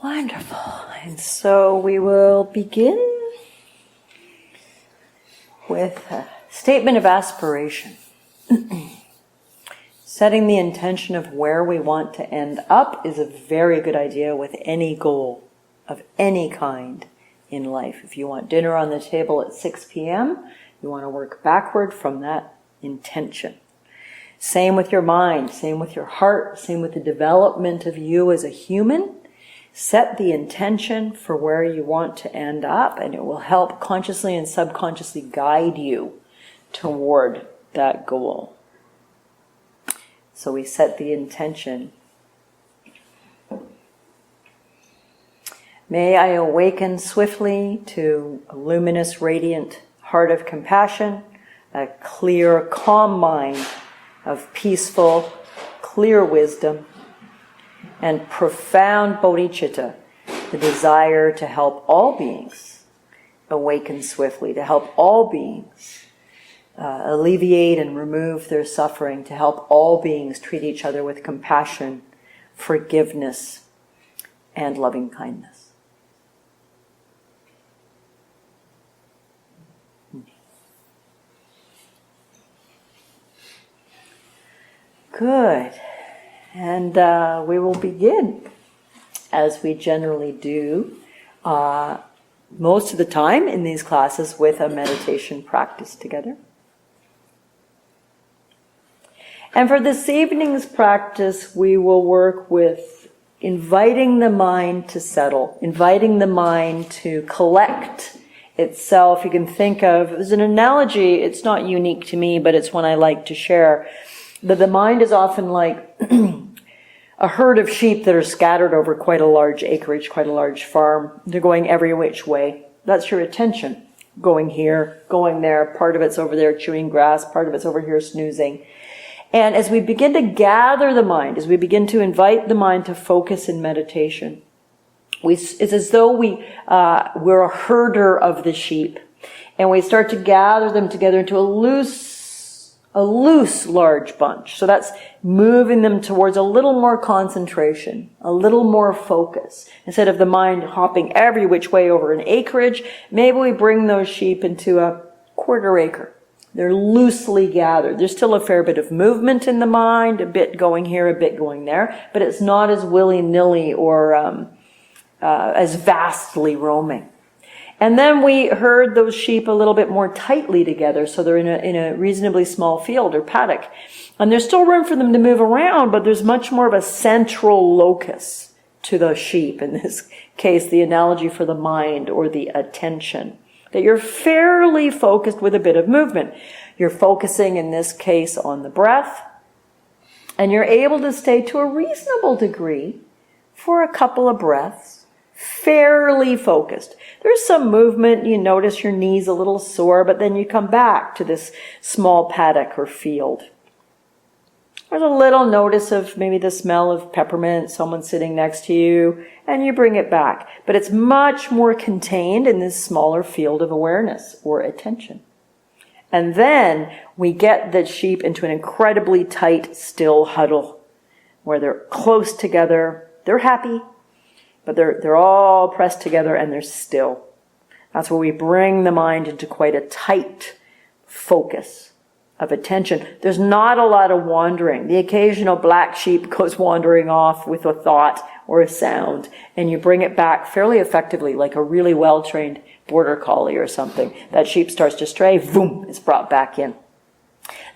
Wonderful. And so we will begin with a statement of aspiration. Setting the intention of where we want to end up is a very good idea with any goal of any kind in life. If you want dinner on the table at 6 p.m., you want to work backward from that intention. Same with your mind, same with your heart, same with the development of you as a human. Set the intention for where you want to end up, and it will help consciously and subconsciously guide you toward that goal. So we set the intention. May I awaken swiftly to a luminous, radiant heart of compassion, a clear, calm mind of peaceful, clear wisdom, and profound bodhicitta, the desire to help all beings awaken swiftly, to help all beings alleviate and remove their suffering, to help all beings treat each other with compassion, forgiveness, and loving kindness. Good. And we will begin, as we generally do, most of the time in these classes, with a meditation practice together. And for this evening's practice, we will work with inviting the mind to settle, inviting the mind to collect itself. You can think of, there's an analogy, it's not unique to me, but it's one I like to share, that the mind is often like a herd of sheep that are scattered over quite a large acreage, quite a large farm. They're going every which way. That's your attention. Going here, going there. Part of it's over there chewing grass. Part of it's over here snoozing. And as we begin to gather the mind, as we begin to invite the mind to focus in meditation, it's as though we're a herder of the sheep. And we start to gather them together into a loose large bunch. So that's moving them towards a little more concentration, a little more focus. Instead of the mind hopping every which way over an acreage, maybe we bring those sheep into a quarter acre. They're loosely gathered. There's still a fair bit of movement in the mind, a bit going here, a bit going there, but it's not as willy-nilly or as vastly roaming. And then we herd those sheep a little bit more tightly together, so they're in a reasonably small field or paddock. And there's still room for them to move around, but there's much more of a central locus to the sheep. In this case, the analogy for the mind or the attention. That you're fairly focused with a bit of movement. You're focusing, in this case, on the breath. And you're able to stay to a reasonable degree for a couple of breaths, fairly focused. There's some movement, you notice your knees a little sore, but then you come back to this small paddock or field. There's a little notice of maybe the smell of peppermint, someone sitting next to you, and you bring it back. But it's much more contained in this smaller field of awareness or attention. And then we get the sheep into an incredibly tight, still huddle, where they're close together, they're happy, but they're all pressed together and they're still. That's where we bring the mind into quite a tight focus of attention. There's not a lot of wandering. The occasional black sheep goes wandering off with a thought or a sound, and you bring it back fairly effectively, like a really well-trained border collie or something. That sheep starts to stray, boom, it's brought back in.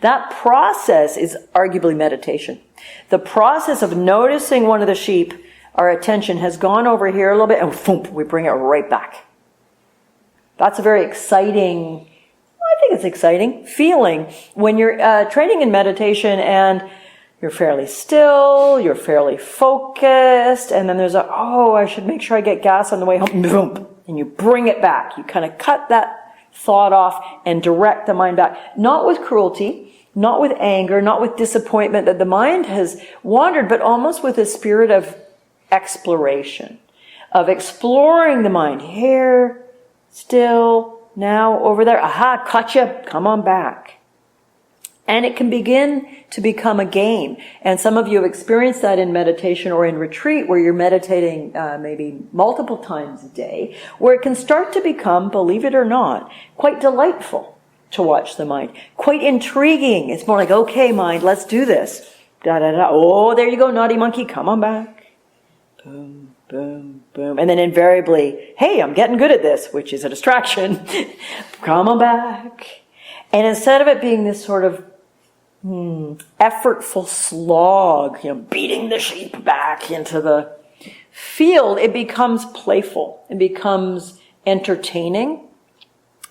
That process is arguably meditation. The process of noticing one of the sheep, our attention has gone over here a little bit, and boom, we bring it right back. That's a very exciting, I think it's exciting, feeling when you're training in meditation and you're fairly still, you're fairly focused, and then there's I should make sure I get gas on the way home, boom, and you bring it back. You kind of cut that thought off and direct the mind back. Not with cruelty, not with anger, not with disappointment that the mind has wandered, but almost with a spirit of exploration, of exploring the mind. Here, still, now, over there. Aha, caught you. Come on back. And it can begin to become a game. And some of you have experienced that in meditation or in retreat, where you're meditating maybe multiple times a day, where it can start to become, believe it or not, quite delightful to watch the mind. Quite intriguing. It's more like, okay, mind, let's do this. Da da da. Oh, there you go, naughty monkey, come on back. Boom, boom, boom. And then invariably, hey, I'm getting good at this, which is a distraction. Come on back. And instead of it being this sort of effortful slog, beating the sheep back into the field, it becomes playful. It becomes entertaining.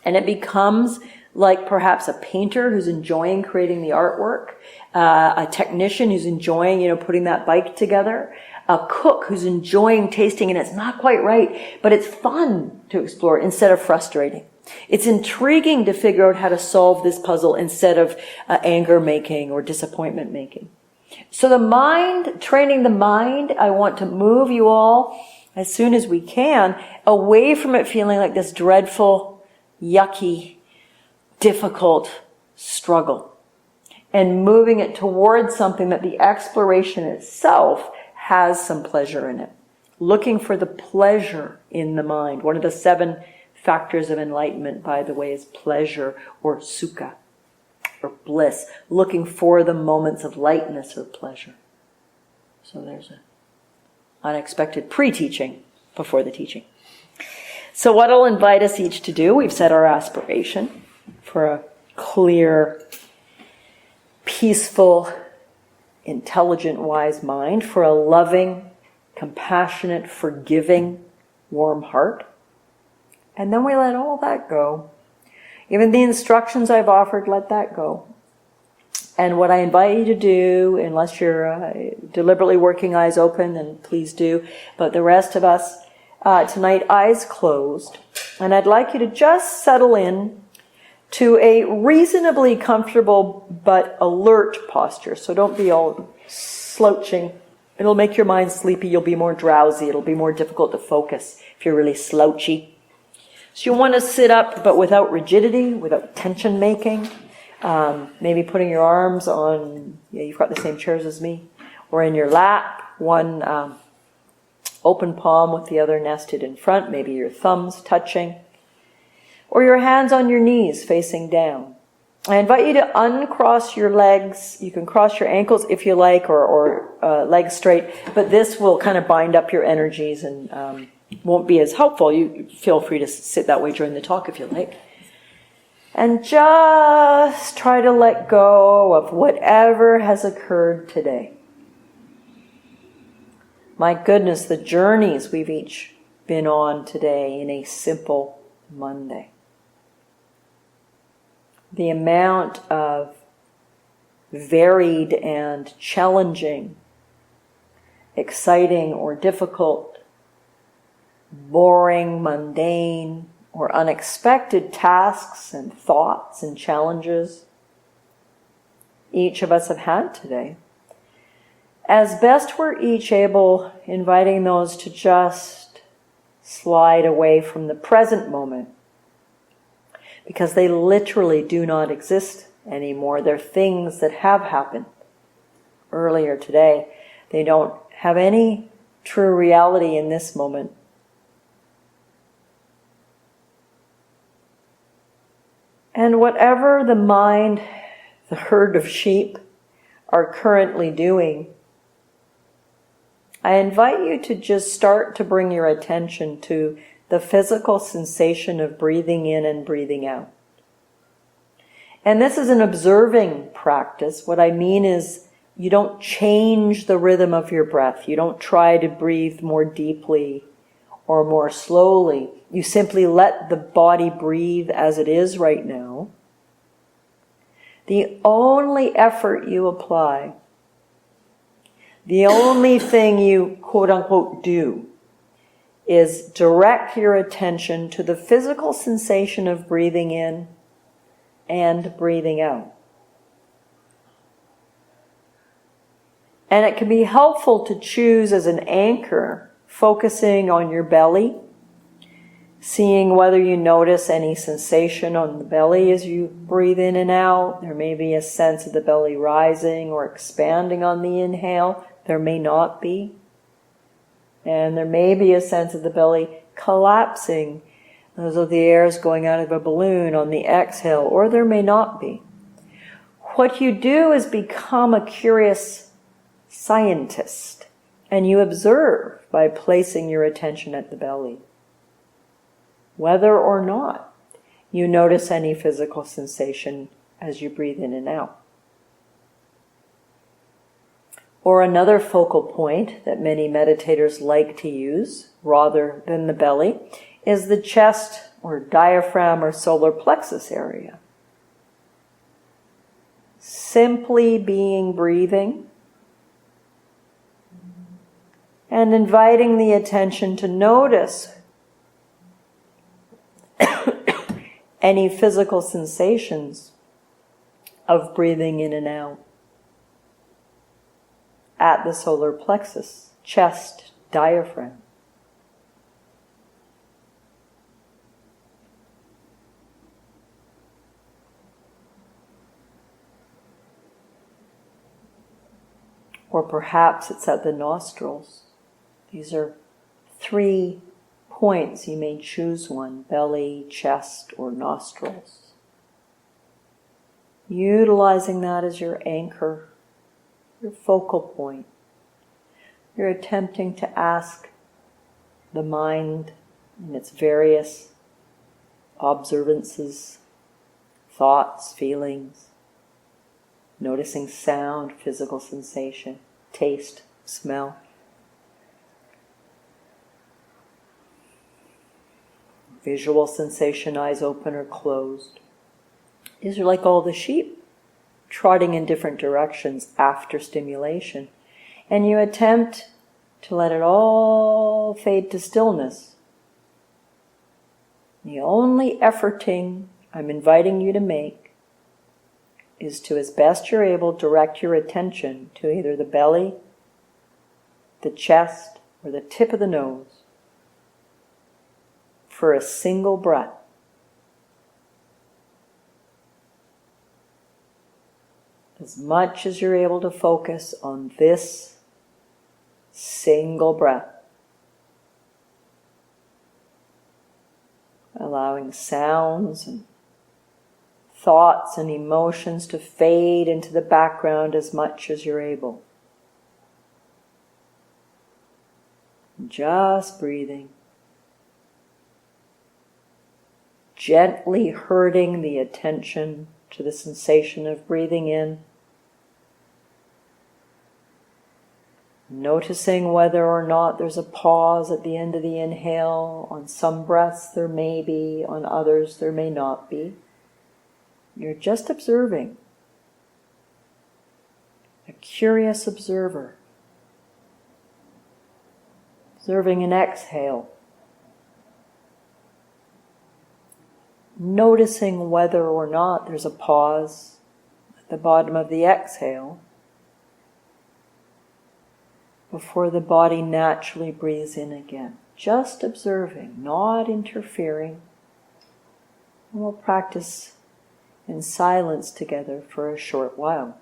And it becomes like perhaps a painter who's enjoying creating the artwork, a technician who's enjoying, putting that bike together, a cook who's enjoying tasting, and it's not quite right, but it's fun to explore instead of frustrating. It's intriguing to figure out how to solve this puzzle instead of anger making or disappointment making. So the mind, training the mind, I want to move you all as soon as we can away from it feeling like this dreadful, yucky, difficult struggle, and moving it towards something that the exploration itself has some pleasure in it. Looking for the pleasure in the mind. One of the 7 factors of enlightenment, by the way, is pleasure or sukha, or bliss. Looking for the moments of lightness or pleasure. So there's an unexpected pre-teaching before the teaching. So what I'll invite us each to do, we've set our aspiration for a clear, peaceful, intelligent, wise mind, for a loving, compassionate, forgiving, warm heart. And then we let all that go. Even the instructions I've offered, let that go. And what I invite you to do, unless you're deliberately working eyes open, then please do. But the rest of us, tonight, eyes closed. And I'd like you to just settle in to a reasonably comfortable but alert posture. So don't be all slouching. It'll make your mind sleepy. You'll be more drowsy. It'll be more difficult to focus if you're really slouchy. So you want to sit up, but without rigidity, without tension making. Maybe putting your arms on, you've got the same chairs as me, or in your lap, one open palm with the other nested in front, maybe your thumbs touching, or your hands on your knees facing down. I invite you to uncross your legs. You can cross your ankles if you like, or legs straight, but this will kind of bind up your energies and won't be as helpful. You feel free to sit that way during the talk if you like. And just try to let go of whatever has occurred today. My goodness, the journeys we've each been on today in a simple Monday. The amount of varied and challenging, exciting or difficult, boring, mundane, or unexpected tasks and thoughts and challenges each of us have had today. As best we're each able, inviting those to just slide away from the present moment, because they literally do not exist anymore. They're things that have happened earlier today. They don't have any true reality in this moment. And whatever the mind, the herd of sheep, are currently doing, I invite you to just start to bring your attention to the physical sensation of breathing in and breathing out. And this is an observing practice. What I mean is you don't change the rhythm of your breath. You don't try to breathe more deeply or more slowly. You simply let the body breathe as it is right now. The only effort you apply, the only thing you quote unquote do, is direct your attention to the physical sensation of breathing in and breathing out. And it can be helpful to choose as an anchor, focusing on your belly, Seeing whether you notice any sensation on the belly as you breathe in and out. There may be a sense of the belly rising or expanding on the inhale. There may not be. And there may be a sense of the belly collapsing, as though the air is going out of a balloon on the exhale, or there may not be. What you do is become a curious scientist, and you observe by placing your attention at the belly. Whether or not you notice any physical sensation as you breathe in and out. Or another focal point that many meditators like to use, rather than the belly, is the chest or diaphragm or solar plexus area. Simply being breathing and inviting the attention to notice any physical sensations of breathing in and out at the solar plexus, chest, diaphragm. Or perhaps it's at the nostrils. These are 3 points. You may choose one: belly, chest, or nostrils. Utilizing that as your anchor, your focal point. You're attempting to ask the mind in its various observances, thoughts, feelings, noticing sound, physical sensation, taste, smell. Visual sensation, eyes open or closed. These are like all the sheep trotting in different directions after stimulation. And you attempt to let it all fade to stillness. The only efforting I'm inviting you to make is to, as best you're able, direct your attention to either the belly, the chest, or the tip of the nose for a single breath. As much as you're able to focus on this single breath. Allowing sounds and thoughts and emotions to fade into the background as much as you're able. Just breathing. Gently herding the attention to the sensation of breathing in. Noticing whether or not there's a pause at the end of the inhale. On some breaths there may be, on others there may not be. You're just observing. A curious observer. Observing an exhale. Noticing whether or not there's a pause at the bottom of the exhale before the body naturally breathes in again. Just observing, not interfering. And we'll practice in silence together for a short while.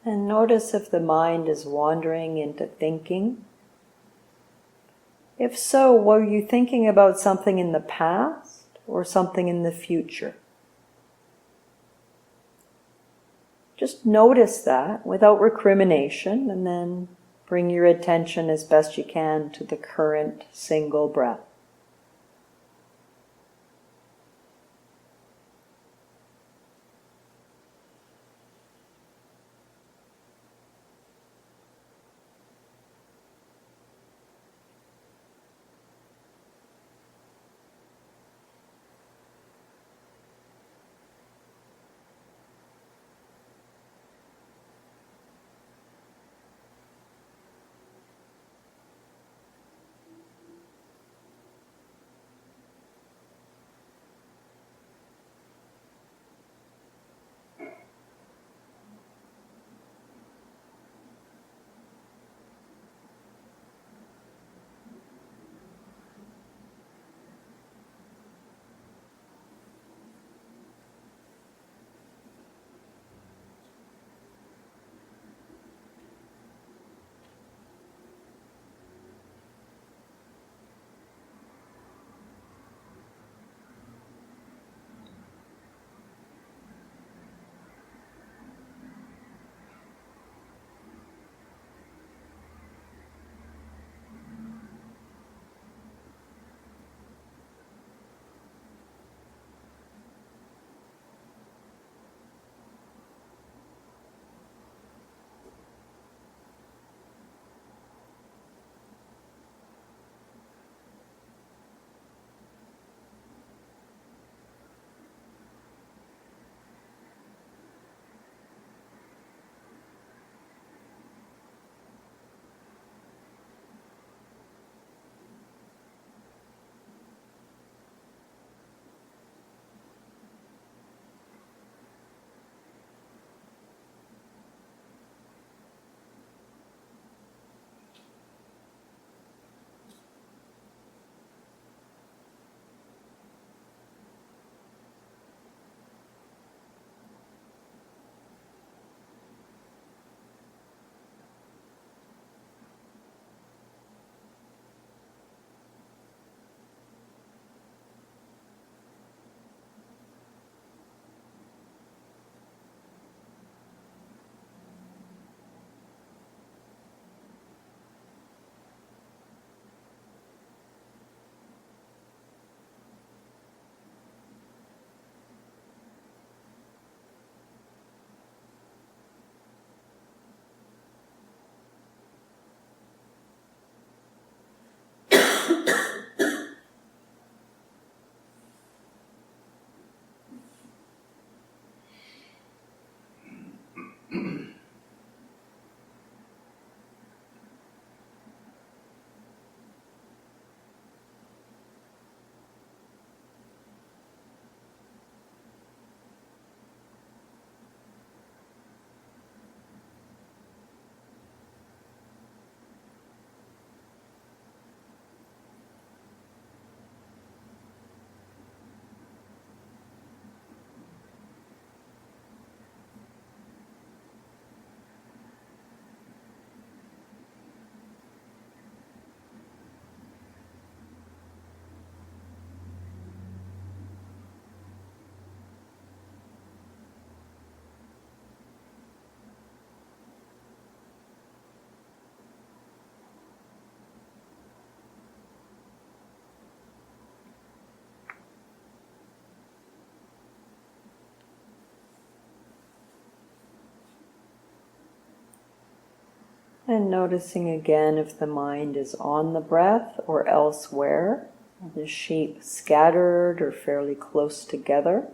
And notice if the mind is wandering into thinking. If so, were you thinking about something in the past or something in the future? Just notice that without recrimination, and then bring your attention as best you can to the current single breath. And noticing again if the mind is on the breath or elsewhere, the sheep scattered or fairly close together.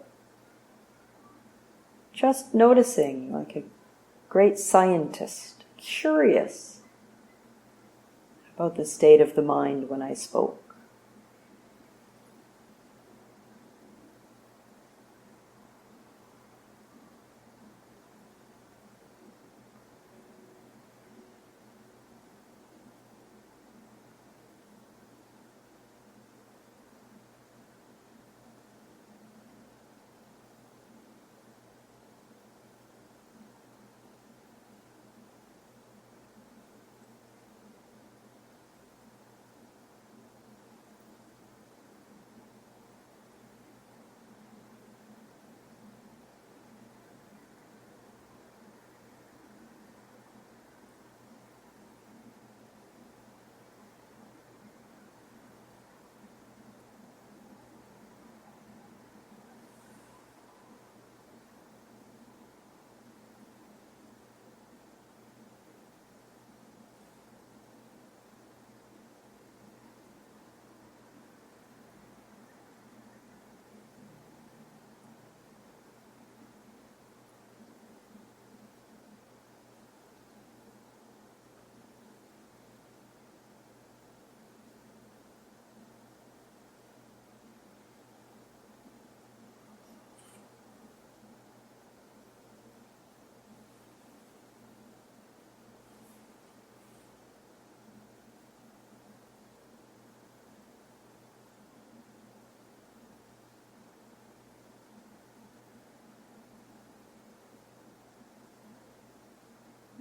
Just noticing like a great scientist, curious about the state of the mind when I spoke.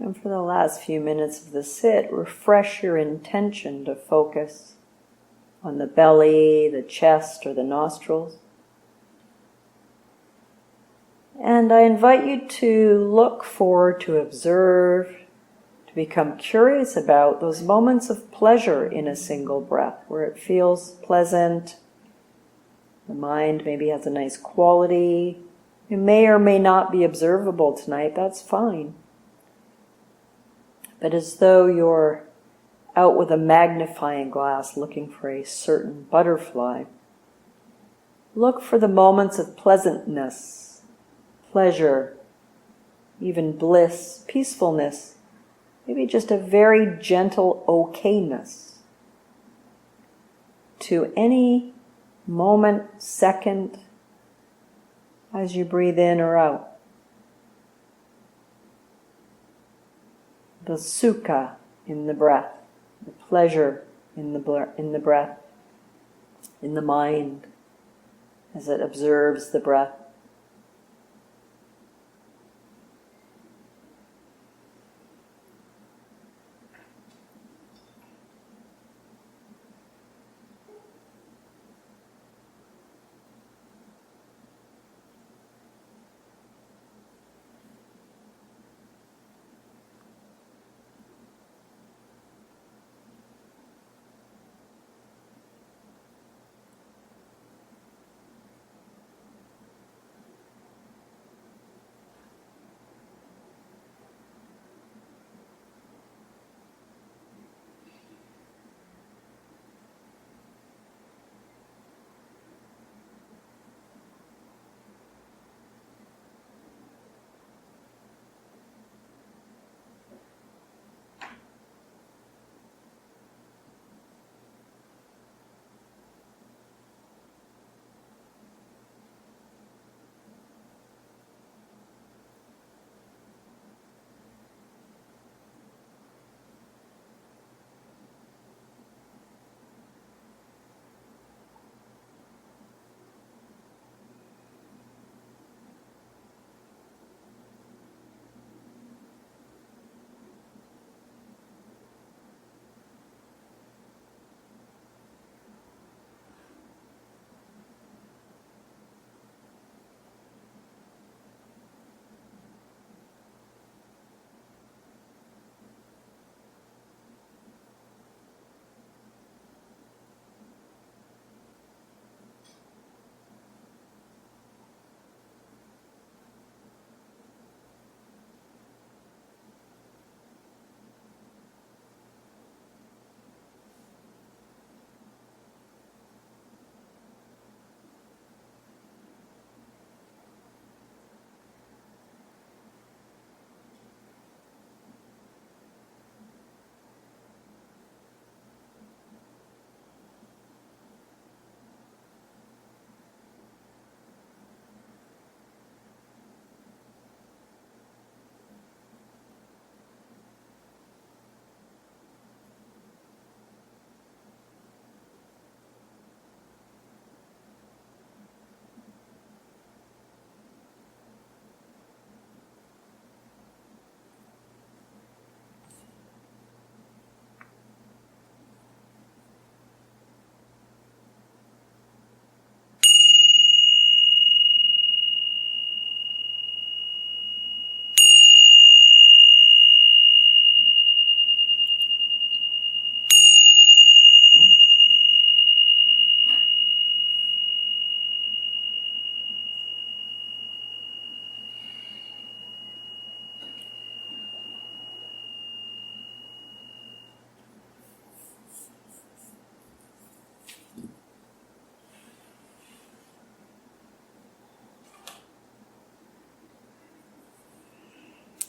And for the last few minutes of the sit, refresh your intention to focus on the belly, the chest, or the nostrils. And I invite you to look for, to observe, to become curious about those moments of pleasure in a single breath, where it feels pleasant, the mind maybe has a nice quality. It may or may not be observable tonight, that's fine. But as though you're out with a magnifying glass looking for a certain butterfly, look for the moments of pleasantness, pleasure, even bliss, peacefulness, maybe just a very gentle okayness to any moment, second, as you breathe in or out. The sukha in the breath, the pleasure in the breath, in the mind as it observes the breath.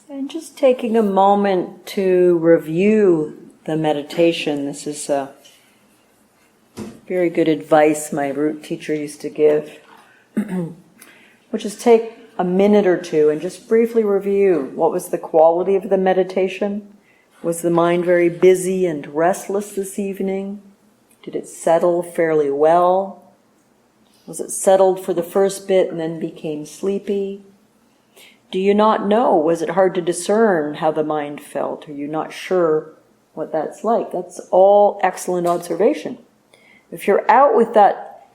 And just taking a moment to review the meditation. This is very good advice my root teacher used to give, which is take a minute or two and just briefly review what was the quality of the meditation. Was the mind very busy and restless this evening? Did it settle fairly well? Was it settled for the first bit and then became sleepy? Do you not know? Was it hard to discern how the mind felt? Are you not sure what that's like? That's all excellent observation. If you're out with that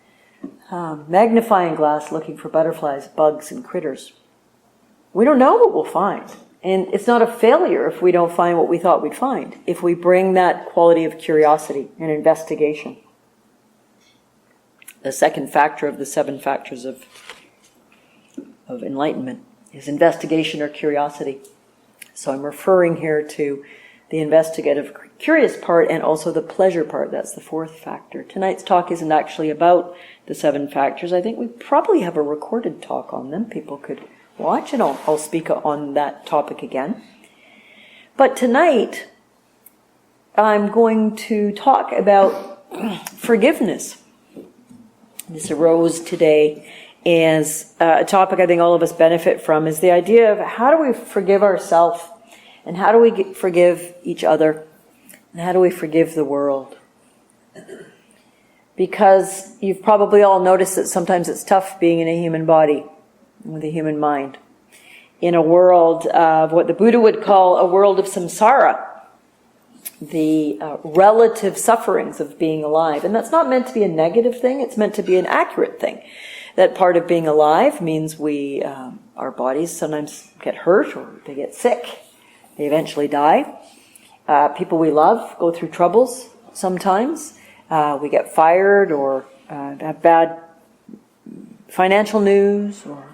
magnifying glass looking for butterflies, bugs, and critters, we don't know what we'll find. And it's not a failure if we don't find what we thought we'd find, if we bring that quality of curiosity and investigation. The second factor of the 7 factors of enlightenment is investigation or curiosity. So I'm referring here to the investigative, curious part and also the pleasure part. That's the 4th factor. Tonight's talk isn't actually about the 7 factors. I think we probably have a recorded talk on them. People could watch, and I'll speak on that topic again. But tonight, I'm going to talk about forgiveness. This arose today as a topic I think all of us benefit from, is the idea of how do we forgive ourselves, and how do we forgive each other, and how do we forgive the world? Because you've probably all noticed that sometimes it's tough being in a human body, with a human mind, in a world of what the Buddha would call a world of samsara, the relative sufferings of being alive. And that's not meant to be a negative thing, it's meant to be an accurate thing. That part of being alive means our bodies sometimes get hurt or they get sick, they eventually die. People we love go through troubles sometimes. We get fired or have bad financial news, or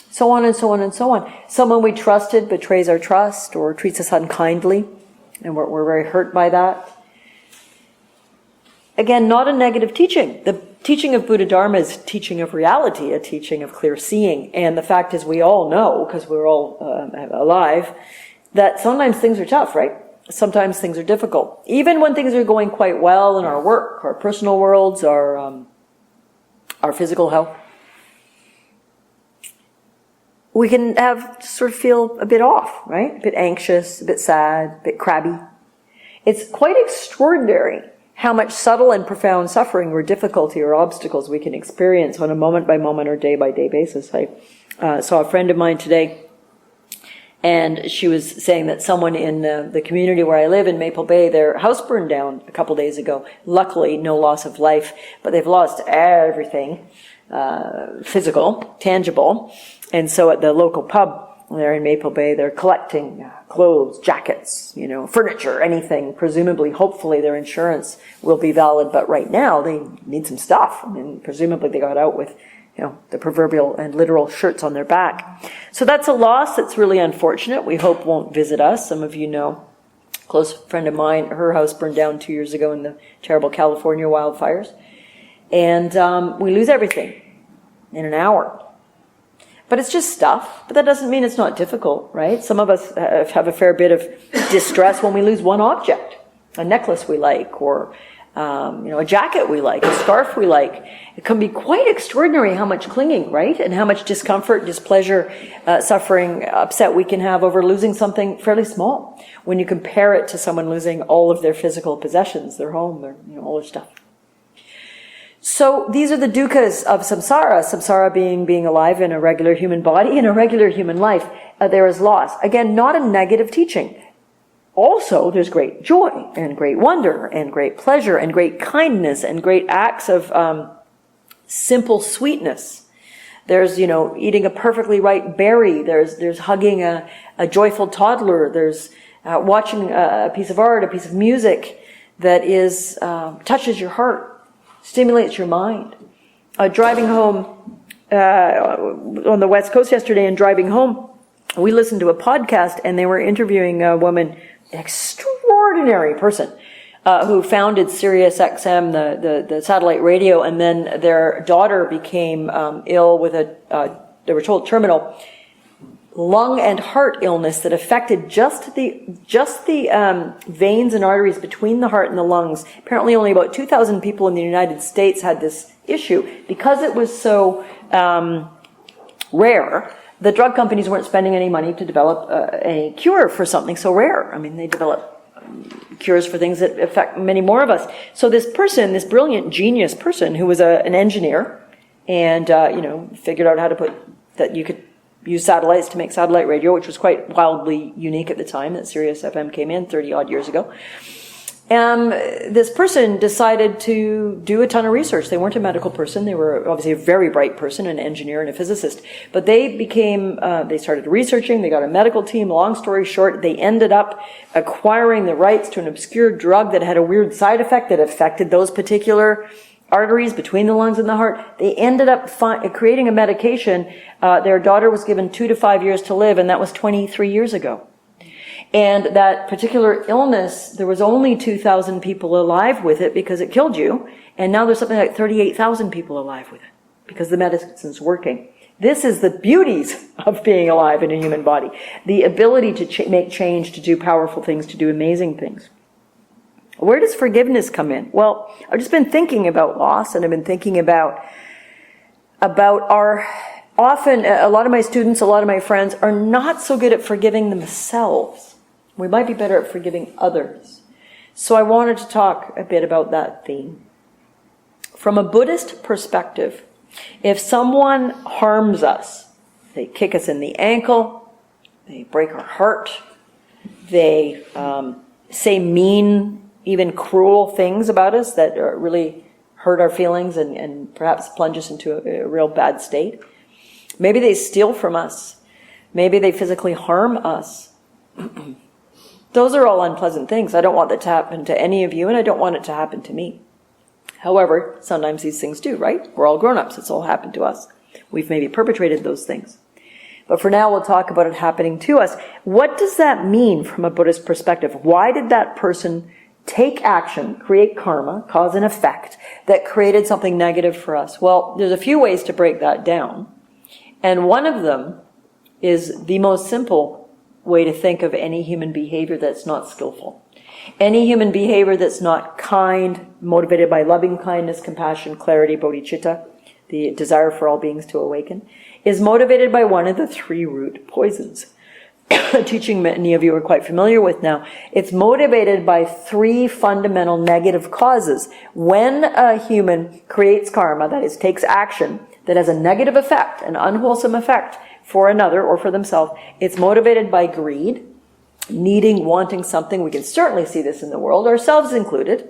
so on and so on and so on. Someone we trusted betrays our trust or treats us unkindly, and we're very hurt by that. Again, not a negative teaching. The teaching of Buddha Dharma is teaching of reality, a teaching of clear seeing. And the fact is, we all know, because we're all alive, that sometimes things are tough, right? Sometimes things are difficult. Even when things are going quite well in our work, our personal worlds, our physical health, we can sort of feel a bit off, right? A bit anxious, a bit sad, a bit crabby. It's quite extraordinary how much subtle and profound suffering or difficulty or obstacles we can experience on a moment-by-moment or day-by-day basis. I saw a friend of mine today, and she was saying that someone in the community where I live in Maple Bay, their house burned down a couple days ago. Luckily, no loss of life, but they've lost everything, physical, tangible. And so at the local pub there in Maple Bay, they're collecting clothes, jackets, furniture, anything. Presumably, hopefully, their insurance will be valid. But right now, they need some stuff. I mean, presumably, they got out with, the proverbial and literal shirts on their back. So that's a loss that's really unfortunate. We hope won't visit us. Some of you know, a close friend of mine, her house burned down 2 years ago in the terrible California wildfires. And we lose everything in an hour. But it's just stuff. But that doesn't mean it's not difficult, right? Some of us have a fair bit of distress when we lose one object, a necklace we like, or a jacket we like, a scarf we like. It can be quite extraordinary how much clinging, right? And how much discomfort, displeasure, suffering, upset we can have over losing something fairly small. When you compare it to someone losing all of their physical possessions, their home, their, all their stuff. So these are the dukkha's of samsara. Samsara being alive in a regular human body, in a regular human life. There is loss. Again, not a negative teaching. Also, there's great joy and great wonder and great pleasure and great kindness and great acts of simple sweetness. There's, eating a perfectly ripe berry. There's hugging a joyful toddler. There's watching a piece of art, a piece of music that is touches your heart. Stimulates your mind. Driving home on the West Coast yesterday and driving home, we listened to a podcast and they were interviewing a woman, an extraordinary person, who founded Sirius XM, the satellite radio, and then their daughter became ill with they were told terminal lung and heart illness that affected just the veins and arteries between the heart and the lungs. Apparently only about 2,000 people in the United States had this issue. Because it was so rare, the drug companies weren't spending any money to develop a cure for something so rare. I mean, they develop cures for things that affect many more of us. So this person, this brilliant genius person who was an engineer and, figured out how to that you could used satellites to make satellite radio, which was quite wildly unique at the time that Sirius FM came in 30 odd years ago. And this person decided to do a ton of research. They weren't a medical person. They were obviously a very bright person, an engineer and a physicist. But they started researching. They got a medical team. Long story short, they ended up acquiring the rights to an obscure drug that had a weird side effect that affected those particular arteries between the lungs and the heart. They ended up creating a medication. Their daughter was given 2 to 5 years to live, and that was 23 years ago. And that particular illness, there was only 2,000 people alive with it because it killed you. And now there's something like 38,000 people alive with it because the medicine's working. This is the beauties of being alive in a human body. The ability to make change, to do powerful things, to do amazing things. Where does forgiveness come in? Well, I've just been thinking about loss, and I've been thinking about often a lot of my students, a lot of my friends are not so good at forgiving themselves. We might be better at forgiving others. So I wanted to talk a bit about that theme. From a Buddhist perspective, if someone harms us, they kick us in the ankle, they break our heart, they say mean, even cruel things about us that really hurt our feelings and perhaps plunge us into a real bad state. Maybe they steal from us. Maybe they physically harm us. Those are all unpleasant things. I don't want that to happen to any of you, and I don't want it to happen to me. However, sometimes these things do, right? We're all grown-ups. It's all happened to us. We've maybe perpetrated those things. But for now, we'll talk about it happening to us. What does that mean from a Buddhist perspective? Why did that person take action, create karma, cause and effect, that created something negative for us? Well, there's a few ways to break that down. And one of them is the most simple way to think of any human behavior that's not skillful. Any human behavior that's not kind, motivated by loving kindness, compassion, clarity, bodhicitta, the desire for all beings to awaken, is motivated by one of the 3 root poisons. A teaching many of you are quite familiar with now. It's motivated by 3 fundamental negative causes. When a human creates karma, that is, takes action that has a negative effect, an unwholesome effect, for another or for themselves, it's motivated by greed, needing, wanting something. We can certainly see this in the world, ourselves included,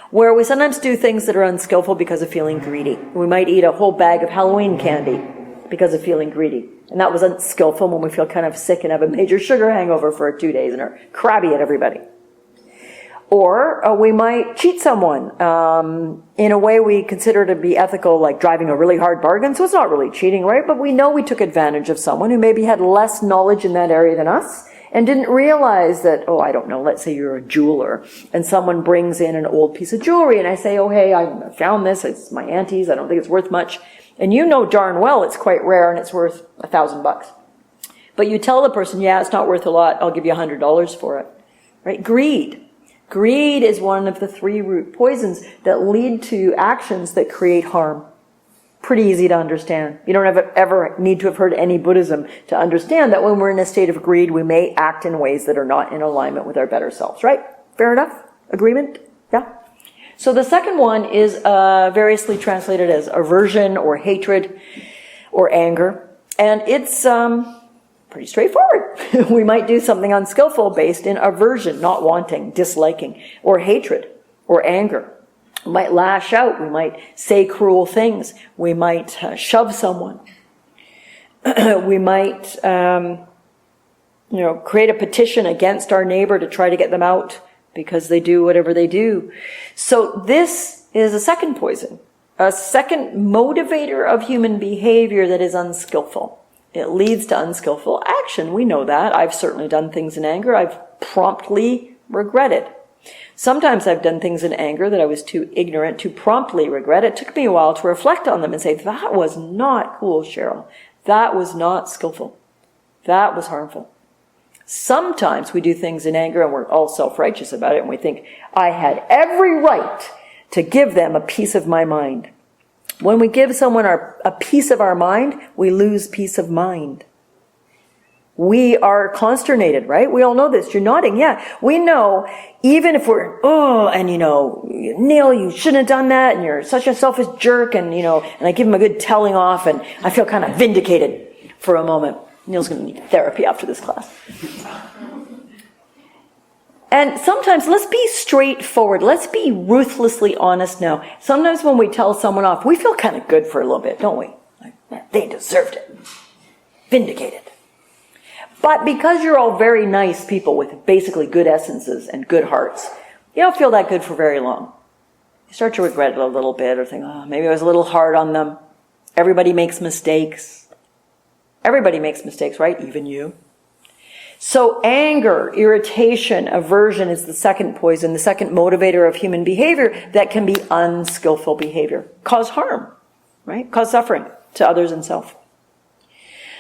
where we sometimes do things that are unskillful because of feeling greedy. We might eat a whole bag of Halloween candy because of feeling greedy. And that was unskillful when we feel kind of sick and have a major sugar hangover for 2 days and are crabby at everybody. Or we might cheat someone in a way we consider to be ethical, like driving a really hard bargain. So it's not really cheating, right? But we know we took advantage of someone who maybe had less knowledge in that area than us and didn't realize that, I don't know, let's say you're a jeweler and someone brings in an old piece of jewelry and I say, hey, I found this. It's my auntie's. I don't think it's worth much. And you know darn well it's quite rare and it's worth $1,000. But you tell the person, yeah, it's not worth a lot. I'll give you $100 for it. Right? Greed. Greed is one of the 3 root poisons that lead to actions that create harm. Pretty easy to understand. You don't ever need to have heard any Buddhism to understand that when we're in a state of greed, we may act in ways that are not in alignment with our better selves, right? Fair enough? Agreement? Yeah? So the second one is variously translated as aversion or hatred or anger. And it's pretty straightforward. We might do something unskillful based in aversion, not wanting, disliking, or hatred, or anger. We might lash out. We might say cruel things. We might shove someone. We might, create a petition against our neighbor to try to get them out because they do whatever they do. So this is a second poison, a second motivator of human behavior that is unskillful. It leads to unskillful action. We know that. I've certainly done things in anger I've promptly regretted. Sometimes I've done things in anger that I was too ignorant to promptly regret. It took me a while to reflect on them and say, that was not cool, Cheryl. That was not skillful. That was harmful. Sometimes we do things in anger and we're all self-righteous about it and we think, I had every right to give them a piece of my mind. When we give someone a piece of our mind, we lose peace of mind. We are consternated, right? We all know this. You're nodding. Yeah. We know, even if we're, Neil, you shouldn't have done that, and you're such a selfish jerk, and I give him a good telling off, and I feel kind of vindicated for a moment. Neil's going to need therapy after this class. And sometimes, let's be straightforward. Let's be ruthlessly honest now. Sometimes when we tell someone off, we feel kind of good for a little bit, don't we? Like, they deserved it. Vindicated. But because you're all very nice people with basically good essences and good hearts, you don't feel that good for very long. You start to regret it a little bit or think, oh, maybe I was a little hard on them. Everybody makes mistakes. Everybody makes mistakes, right? Even you. So anger, irritation, aversion is the second poison, the second motivator of human behavior that can be unskillful behavior. Cause harm, right? Cause suffering to others and self.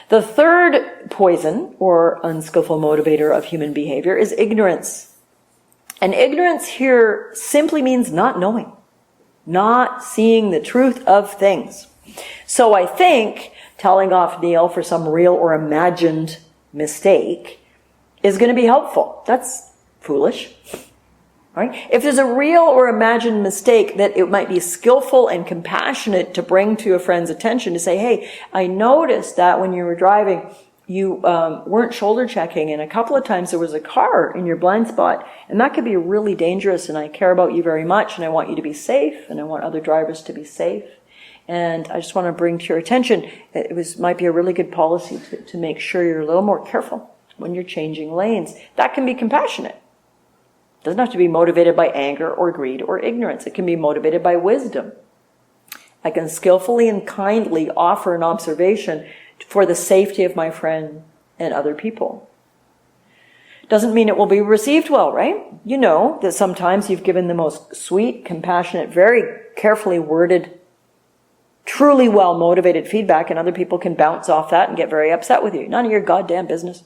The third poison, or unskillful motivator of human behavior, is ignorance. And ignorance here simply means not knowing, not seeing the truth of things. So I think telling off Neil for some real or imagined mistake is going to be helpful. That's foolish, right? If there's a real or imagined mistake that it might be skillful and compassionate to bring to a friend's attention, to say, hey, I noticed that when you were driving, you weren't shoulder checking, and a couple of times there was a car in your blind spot, and that could be really dangerous, and I care about you very much, and I want you to be safe, and I want other drivers to be safe. And I just want to bring to your attention, might be a really good policy to make sure you're a little more careful when you're changing lanes. That can be compassionate. It doesn't have to be motivated by anger or greed or ignorance. It can be motivated by wisdom. I can skillfully and kindly offer an observation for the safety of my friend and other people. Doesn't mean it will be received well, right? You know that sometimes you've given the most sweet, compassionate, very carefully worded, truly well-motivated feedback, and other people can bounce off that and get very upset with you. None of your goddamn business,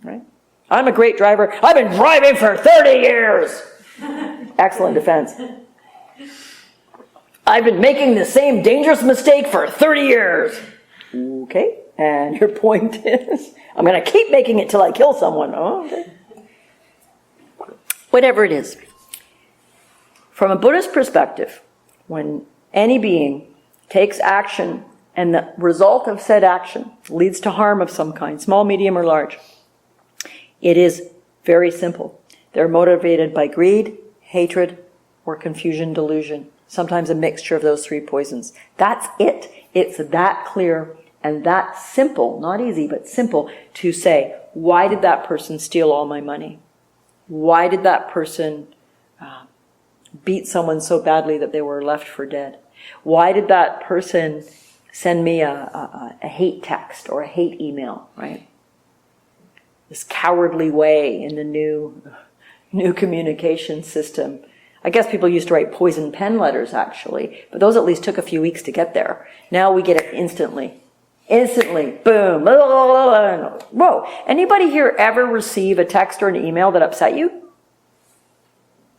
right? I'm a great driver. I've been driving for 30 years. Excellent defense. I've been making the same dangerous mistake for 30 years. Okay, and your point is, I'm going to keep making it till I kill someone. Oh, okay. Whatever it is. From a Buddhist perspective, when any being takes action and the result of said action leads to harm of some kind, small, medium, or large, it is very simple. They're motivated by greed, hatred, or confusion, delusion. Sometimes a mixture of those three poisons. That's it. It's that clear and that simple, not easy, but simple, to say, why did that person steal all my money? Why did that person beat someone so badly that they were left for dead? Why did that person send me a hate text or a hate email, right? This cowardly way in the new communication system. I guess people used to write poison pen letters, actually, but those at least took a few weeks to get there. Now we get it instantly. Instantly, boom. Whoa. Anybody here ever receive a text or an email that upset you?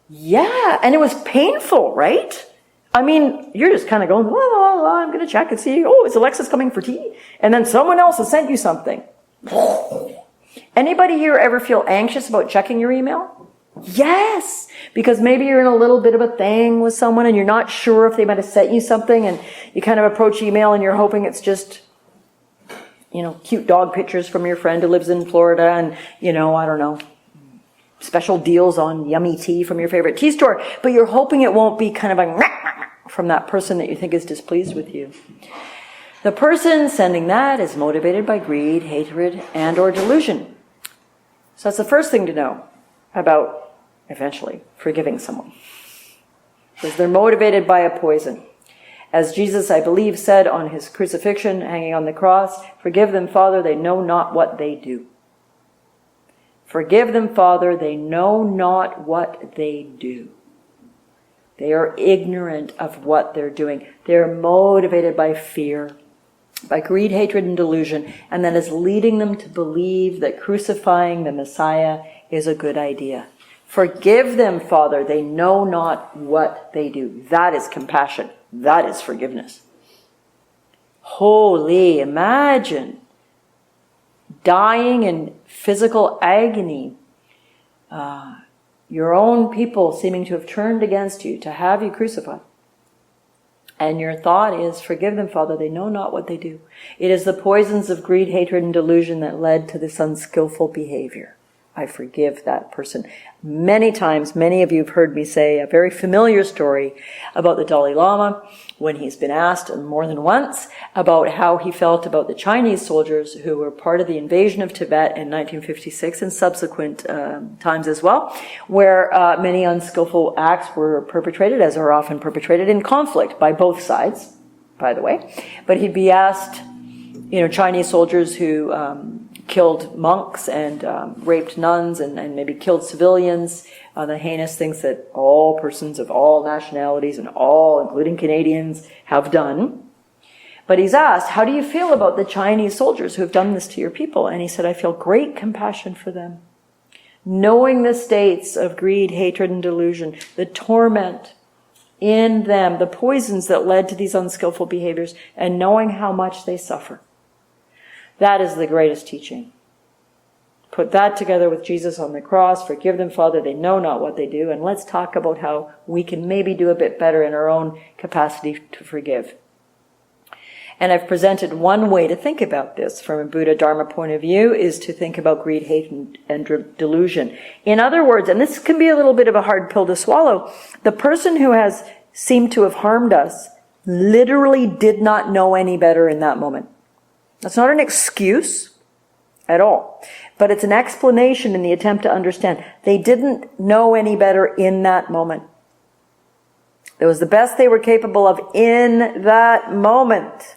Yeah, and it was painful, right? I mean, you're just kind of going, I'm going to check and see, is Alexis coming for tea? And then someone else has sent you something. Anybody here ever feel anxious about checking your email? Yes, because maybe you're in a little bit of a thing with someone and you're not sure if they might have sent you something, and you kind of approach email and you're hoping it's just, cute dog pictures from your friend who lives in Florida and, I don't know, special deals on yummy tea from your favorite tea store, but you're hoping it won't be kind of a from that person that you think is displeased with you. The person sending that is motivated by greed, hatred, and or delusion. So that's the first thing to know about, eventually, forgiving someone. Because they're motivated by a poison. As Jesus, I believe, said on his crucifixion, hanging on the cross, forgive them, Father, they know not what they do. Forgive them, Father, they know not what they do. They are ignorant of what they're doing. They're motivated by fear, by greed, hatred, and delusion, and that is leading them to believe that crucifying the Messiah is a good idea. Forgive them, Father, they know not what they do. That is compassion. That is forgiveness. Holy, imagine dying in physical agony, your own people seeming to have turned against you to have you crucified. And your thought is, forgive them, Father, they know not what they do. It is the poisons of greed, hatred, and delusion that led to this unskillful behavior. I forgive that person. Many times, many of you have heard me say a very familiar story about the Dalai Lama when he's been asked more than once about how he felt about the Chinese soldiers who were part of the invasion of Tibet in 1956 and subsequent times as well, where many unskillful acts were perpetrated, as are often perpetrated in conflict by both sides, by the way. But he'd be asked, Chinese soldiers who killed monks and raped nuns and maybe killed civilians, the heinous things that all persons of all nationalities and all, including Canadians, have done. But he's asked, how do you feel about the Chinese soldiers who have done this to your people? And he said, I feel great compassion for them. Knowing the states of greed, hatred, and delusion, the torment in them, the poisons that led to these unskillful behaviors, and knowing how much they suffer. That is the greatest teaching. Put that together with Jesus on the cross. Forgive them, Father, they know not what they do. And let's talk about how we can maybe do a bit better in our own capacity to forgive. And I've presented one way to think about this from a Buddha Dharma point of view is to think about greed, hate, and delusion. In other words, and this can be a little bit of a hard pill to swallow, the person who has seemed to have harmed us literally did not know any better in that moment. That's not an excuse at all, but it's an explanation in the attempt to understand. They didn't know any better in that moment. It was the best they were capable of in that moment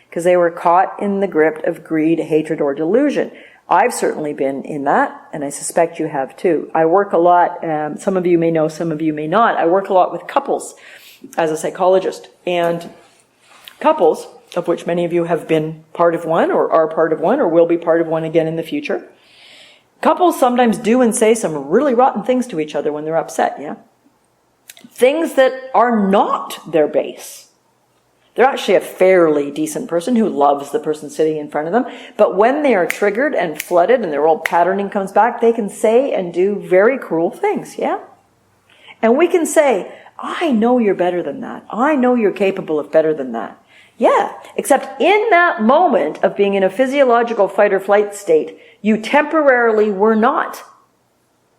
because they were caught in the grip of greed, hatred, or delusion. I've certainly been in that, and I suspect you have too. I work a lot, some of you may know, some of you may not. I work a lot with couples as a psychologist, and couples, of which many of you have been part of one or are part of one or will be part of one again in the future. Couples sometimes do and say some really rotten things to each other when they're upset, yeah? Things that are not their base. They're actually a fairly decent person who loves the person sitting in front of them, but when they are triggered and flooded and their old patterning comes back, they can say and do very cruel things, yeah? And we can say, I know you're better than that. I know you're capable of better than that. Yeah, except in that moment of being in a physiological fight or flight state, you temporarily were not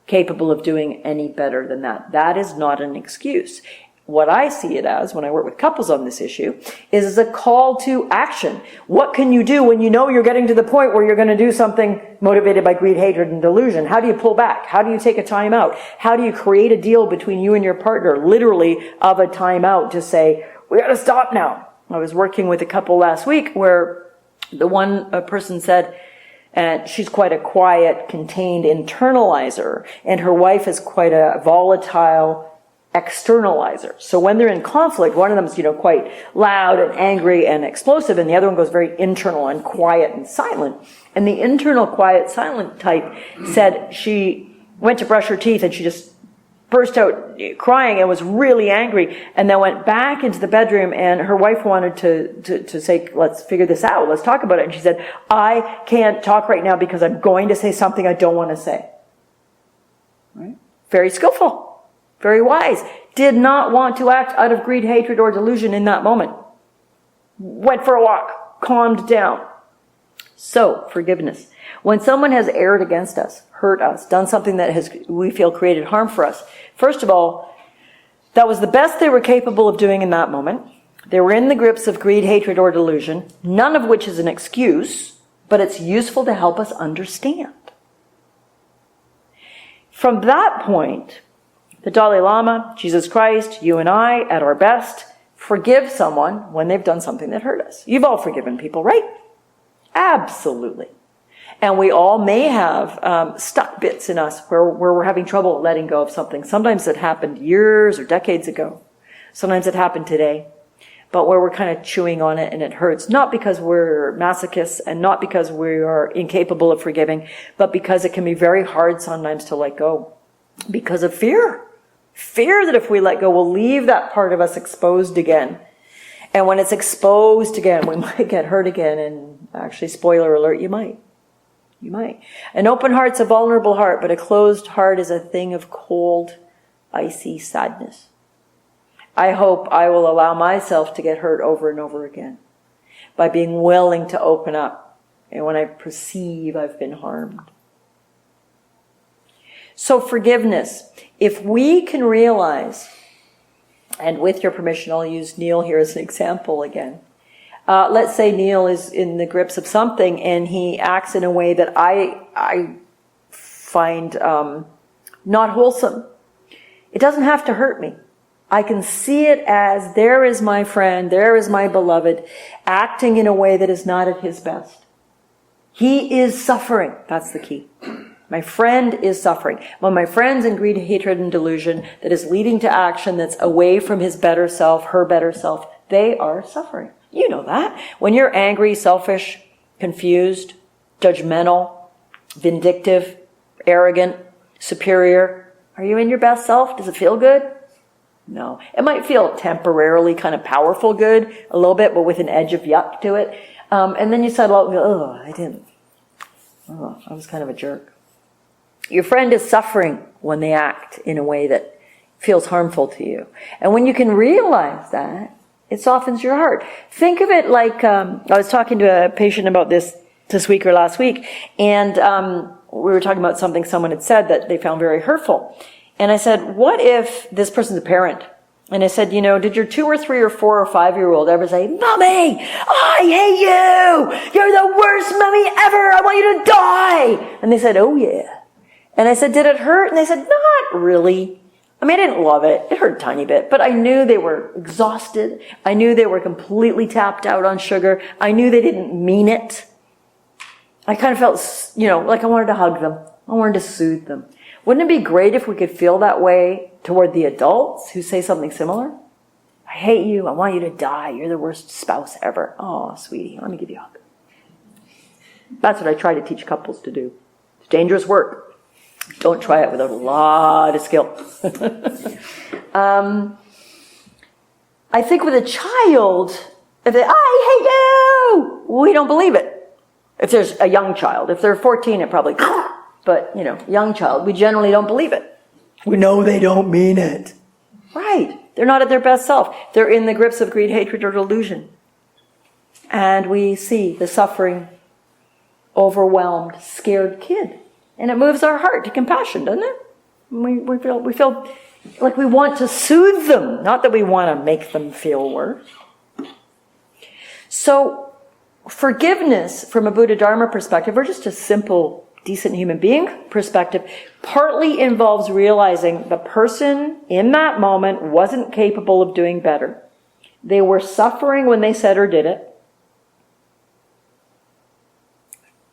capable of doing any better than that. That is not an excuse. What I see it as, when I work with couples on this issue, is as a call to action. What can you do when you know you're getting to the point where you're going to do something motivated by greed, hatred, and delusion? How do you pull back? How do you take a time out? How do you create a deal between you and your partner, literally of a time out to say, we got to stop now? I was working with a couple last week where the one person said, and she's quite a quiet, contained internalizer, and her wife is quite a volatile externalizer. So when they're in conflict, one of them is, quite loud and angry and explosive, and the other one goes very internal and quiet and silent. And the internal, quiet, silent type said she went to brush her teeth and she just burst out crying and was really angry, and then went back into the bedroom, and her wife wanted to say, let's figure this out, let's talk about it. And she said, I can't talk right now because I'm going to say something I don't want to say. Right? Very skillful, very wise. Did not want to act out of greed, hatred, or delusion in that moment. Went for a walk, calmed down. So, forgiveness. When someone has erred against us, hurt us, done something that has, we feel, created harm for us, first of all, that was the best they were capable of doing in that moment. They were in the grips of greed, hatred, or delusion, none of which is an excuse, but it's useful to help us understand. From that point, the Dalai Lama, Jesus Christ, you and I, at our best, forgive someone when they've done something that hurt us. You've all forgiven people, right? Absolutely. And we all may have stuck bits in us where we're having trouble letting go of something. Sometimes it happened years or decades ago. Sometimes it happened today. But where we're kind of chewing on it and it hurts. Not because we're masochists and not because we are incapable of forgiving, but because it can be very hard sometimes to let go. Because of fear. Fear that if we let go, we'll leave that part of us exposed again. And when it's exposed again, we might get hurt again. And actually, spoiler alert, you might. You might. An open heart's a vulnerable heart, but a closed heart is a thing of cold, icy sadness. I hope I will allow myself to get hurt over and over again by being willing to open up and when I perceive I've been harmed. So forgiveness, if we can realize, and with your permission I'll use Neil here as an example again. Let's say Neil is in the grips of something and he acts in a way that I find not wholesome. It doesn't have to hurt me. I can see it as there is my friend, there is my beloved, acting in a way that is not at his best. He is suffering. That's the key. My friend is suffering. When my friend's in greed, hatred, and delusion that is leading to action that's away from his better self, her better self, they are suffering. You know that. When you're angry, selfish, confused, judgmental, vindictive, arrogant, superior, are you in your best self? Does it feel good? No. It might feel temporarily kind of powerful good, a little bit, but with an edge of yuck to it. And then you settle out and go, I was kind of a jerk. Your friend is suffering when they act in a way that feels harmful to you. And when you can realize that, it softens your heart. Think of it like, I was talking to a patient about this week or last week, and we were talking about something someone had said that they found very hurtful. And I said, what if this person's a parent? And I said, did your 2 or 3 or 4 or 5-year-old ever say, Mommy, I hate you! You're the worst mommy ever! I want you to die! And they said, oh yeah. And I said, did it hurt? And they said, not really. I mean, I didn't love it. It hurt a tiny bit. But I knew they were exhausted. I knew they were completely tapped out on sugar. I knew they didn't mean it. I kind of felt, like I wanted to hug them. I wanted to soothe them. Wouldn't it be great if we could feel that way toward the adults who say something similar? I hate you. I want you to die. You're the worst spouse ever. Oh, sweetie, let me give you a hug. That's what I try to teach couples to do. It's dangerous work. Don't try it without a lot of skill. I think with a child, if they, I hate you, we don't believe it. If there's a young child, if they're 14, it probably, but, young child, we generally don't believe it. We know they don't mean it. Right. They're not at their best self. They're in the grips of greed, hatred, or delusion. And we see the suffering, overwhelmed, scared kid. And it moves our heart to compassion, doesn't it? We feel like we want to soothe them, not that we want to make them feel worse. So, forgiveness from a Buddha Dharma perspective, or just a simple, decent human being perspective, partly involves realizing the person in that moment wasn't capable of doing better. They were suffering when they said or did it.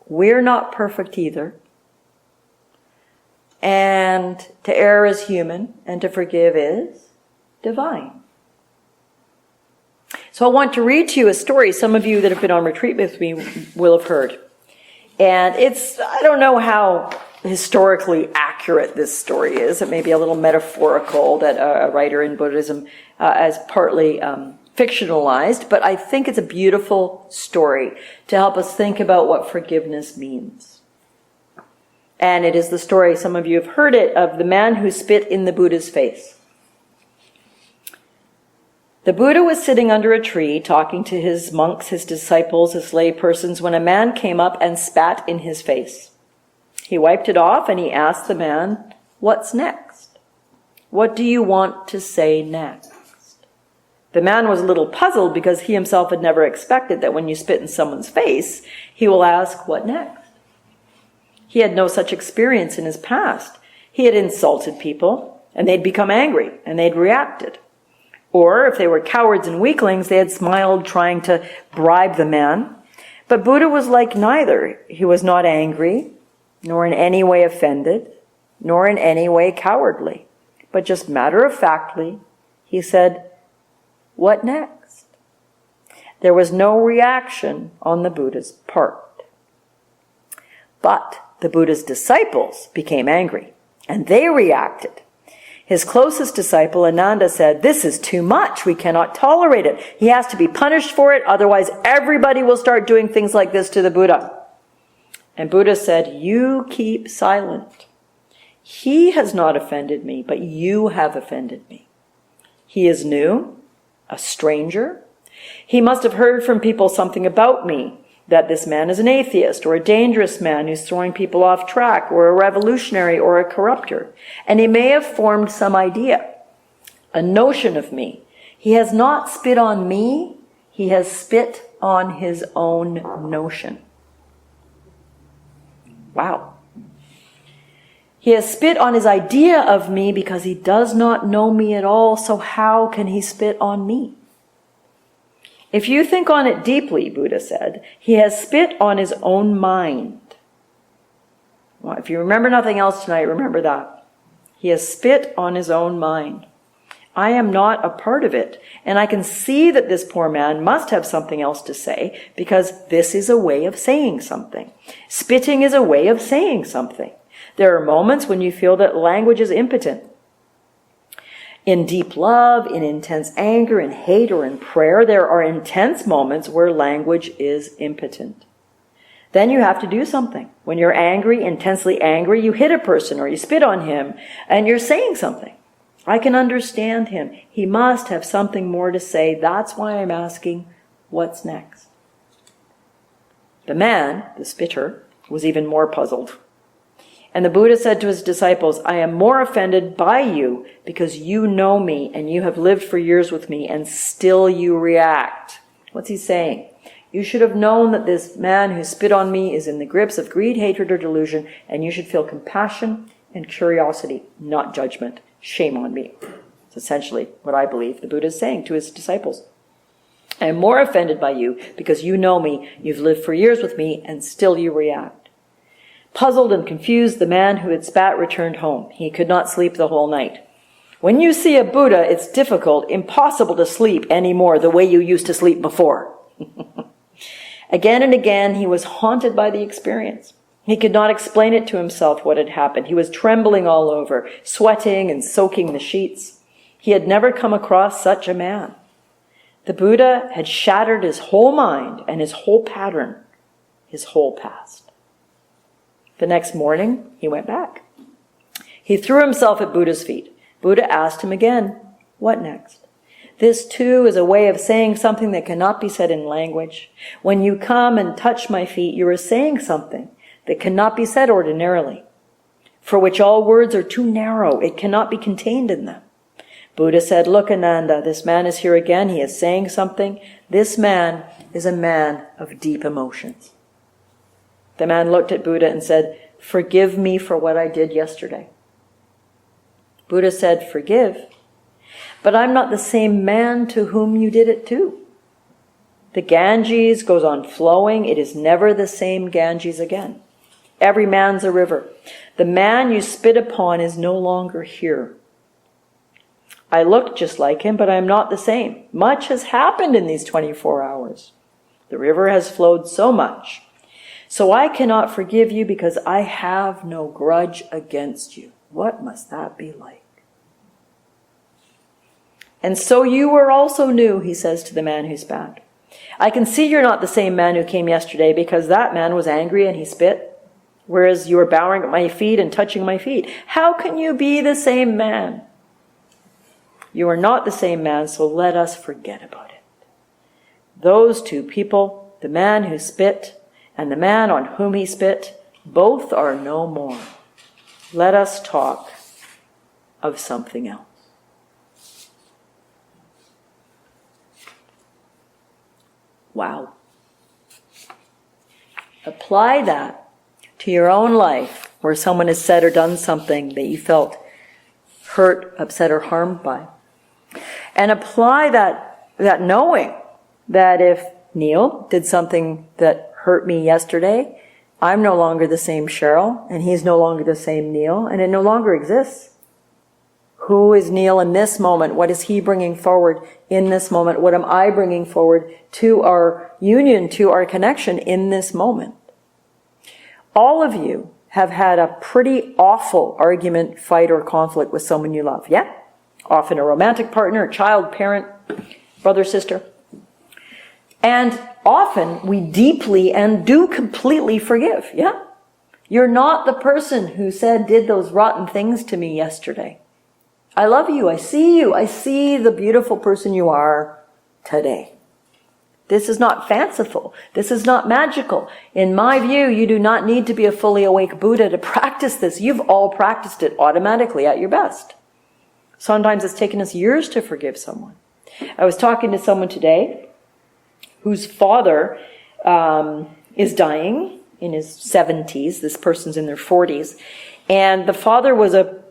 We're not perfect either. And to err is human, and to forgive is divine. So I want to read to you a story some of you that have been on retreat with me will have heard. And I don't know how historically accurate this story is. It may be a little metaphorical that a writer in Buddhism has partly fictionalized, but I think it's a beautiful story to help us think about what forgiveness means. And it is the story, some of you have heard it, of the man who spit in the Buddha's face. The Buddha was sitting under a tree talking to his monks, his disciples, his lay persons, when a man came up and spat in his face. He wiped it off and he asked the man, "What's next? What do you want to say next?" The man was a little puzzled because he himself had never expected that when you spit in someone's face, he will ask, "What next?" He had no such experience in his past. He had insulted people, and they'd become angry, and they'd reacted. Or, if they were cowards and weaklings, they had smiled trying to bribe the man. But Buddha was like neither. He was not angry, nor in any way offended, nor in any way cowardly. But just matter-of-factly, he said, "What next?" There was no reaction on the Buddha's part. But the Buddha's disciples became angry, and they reacted. His closest disciple, Ananda, said, "This is too much. We cannot tolerate it. He has to be punished for it, otherwise everybody will start doing things like this to the Buddha." And Buddha said, "You keep silent. He has not offended me, but you have offended me. He is new, a stranger. He must have heard from people something about me, that this man is an atheist or a dangerous man who's throwing people off track or a revolutionary or a corrupter. And he may have formed some idea, a notion of me. He has not spit on me, he has spit on his own notion. Wow. He has spit on his idea of me because he does not know me at all, so how can he spit on me? If you think on it deeply, Buddha said, he has spit on his own mind. Well, if you remember nothing else tonight, remember that. He has spit on his own mind. I am not a part of it, and I can see that this poor man must have something else to say, because this is a way of saying something. Spitting is a way of saying something. There are moments when you feel that language is impotent. In deep love, in intense anger, in hate, or in prayer, there are intense moments where language is impotent. Then you have to do something. When you're angry, intensely angry, you hit a person or you spit on him, and you're saying something. I can understand him. He must have something more to say. That's why I'm asking, what's next? The man, the spitter, was even more puzzled. And the Buddha said to his disciples, I am more offended by you because you know me and you have lived for years with me and still you react. What's he saying? You should have known that this man who spit on me is in the grips of greed, hatred, or delusion, and you should feel compassion and curiosity, not judgment. Shame on me. It's essentially what I believe the Buddha is saying to his disciples. I am more offended by you because you know me, you've lived for years with me, and still you react. Puzzled and confused, the man who had spat returned home. He could not sleep the whole night. When you see a Buddha, it's difficult, impossible to sleep anymore the way you used to sleep before. Again and again, he was haunted by the experience. He could not explain it to himself what had happened. He was trembling all over, sweating and soaking the sheets. He had never come across such a man. The Buddha had shattered his whole mind and his whole pattern, his whole past. The next morning, he went back. He threw himself at Buddha's feet. Buddha asked him again, what next? This too is a way of saying something that cannot be said in language. When you come and touch my feet, you are saying something that cannot be said ordinarily, for which all words are too narrow. It cannot be contained in them. Buddha said, look, Ananda, this man is here again. He is saying something. This man is a man of deep emotions. The man looked at Buddha and said, forgive me for what I did yesterday. Buddha said, forgive, but I'm not the same man to whom you did it to. The Ganges goes on flowing. It is never the same Ganges again. Every man's a river. The man you spit upon is no longer here. I looked just like him, but I am not the same. Much has happened in these 24 hours. The river has flowed so much. So I cannot forgive you because I have no grudge against you. What must that be like? And so you were also new, he says to the man who spat. I can see you're not the same man who came yesterday because that man was angry and he spit, whereas you were bowing at my feet and touching my feet. How can you be the same man? You are not the same man, so let us forget about it. Those two people, the man who spit and the man on whom he spit, both are no more. Let us talk of something else. Wow. Apply that to your own life where someone has said or done something that you felt hurt, upset, or harmed by. And apply that knowing that if Neil did something that hurt me yesterday, I'm no longer the same Cheryl, and he's no longer the same Neil, and it no longer exists. Who is Neil in this moment? What is he bringing forward in this moment? What am I bringing forward to our union, to our connection in this moment? All of you have had a pretty awful argument, fight, or conflict with someone you love, yeah? Often a romantic partner, a child, parent, brother, sister. And often we deeply and do completely forgive, yeah? You're not the person who did those rotten things to me yesterday. I love you. I see you. I see the beautiful person you are today. This is not fanciful. This is not magical. In my view, you do not need to be a fully awake Buddha to practice this. You've all practiced it automatically at your best. Sometimes it's taken us years to forgive someone. I was talking to someone today whose father is dying in his 70s. This person's in their 40s. And the father was a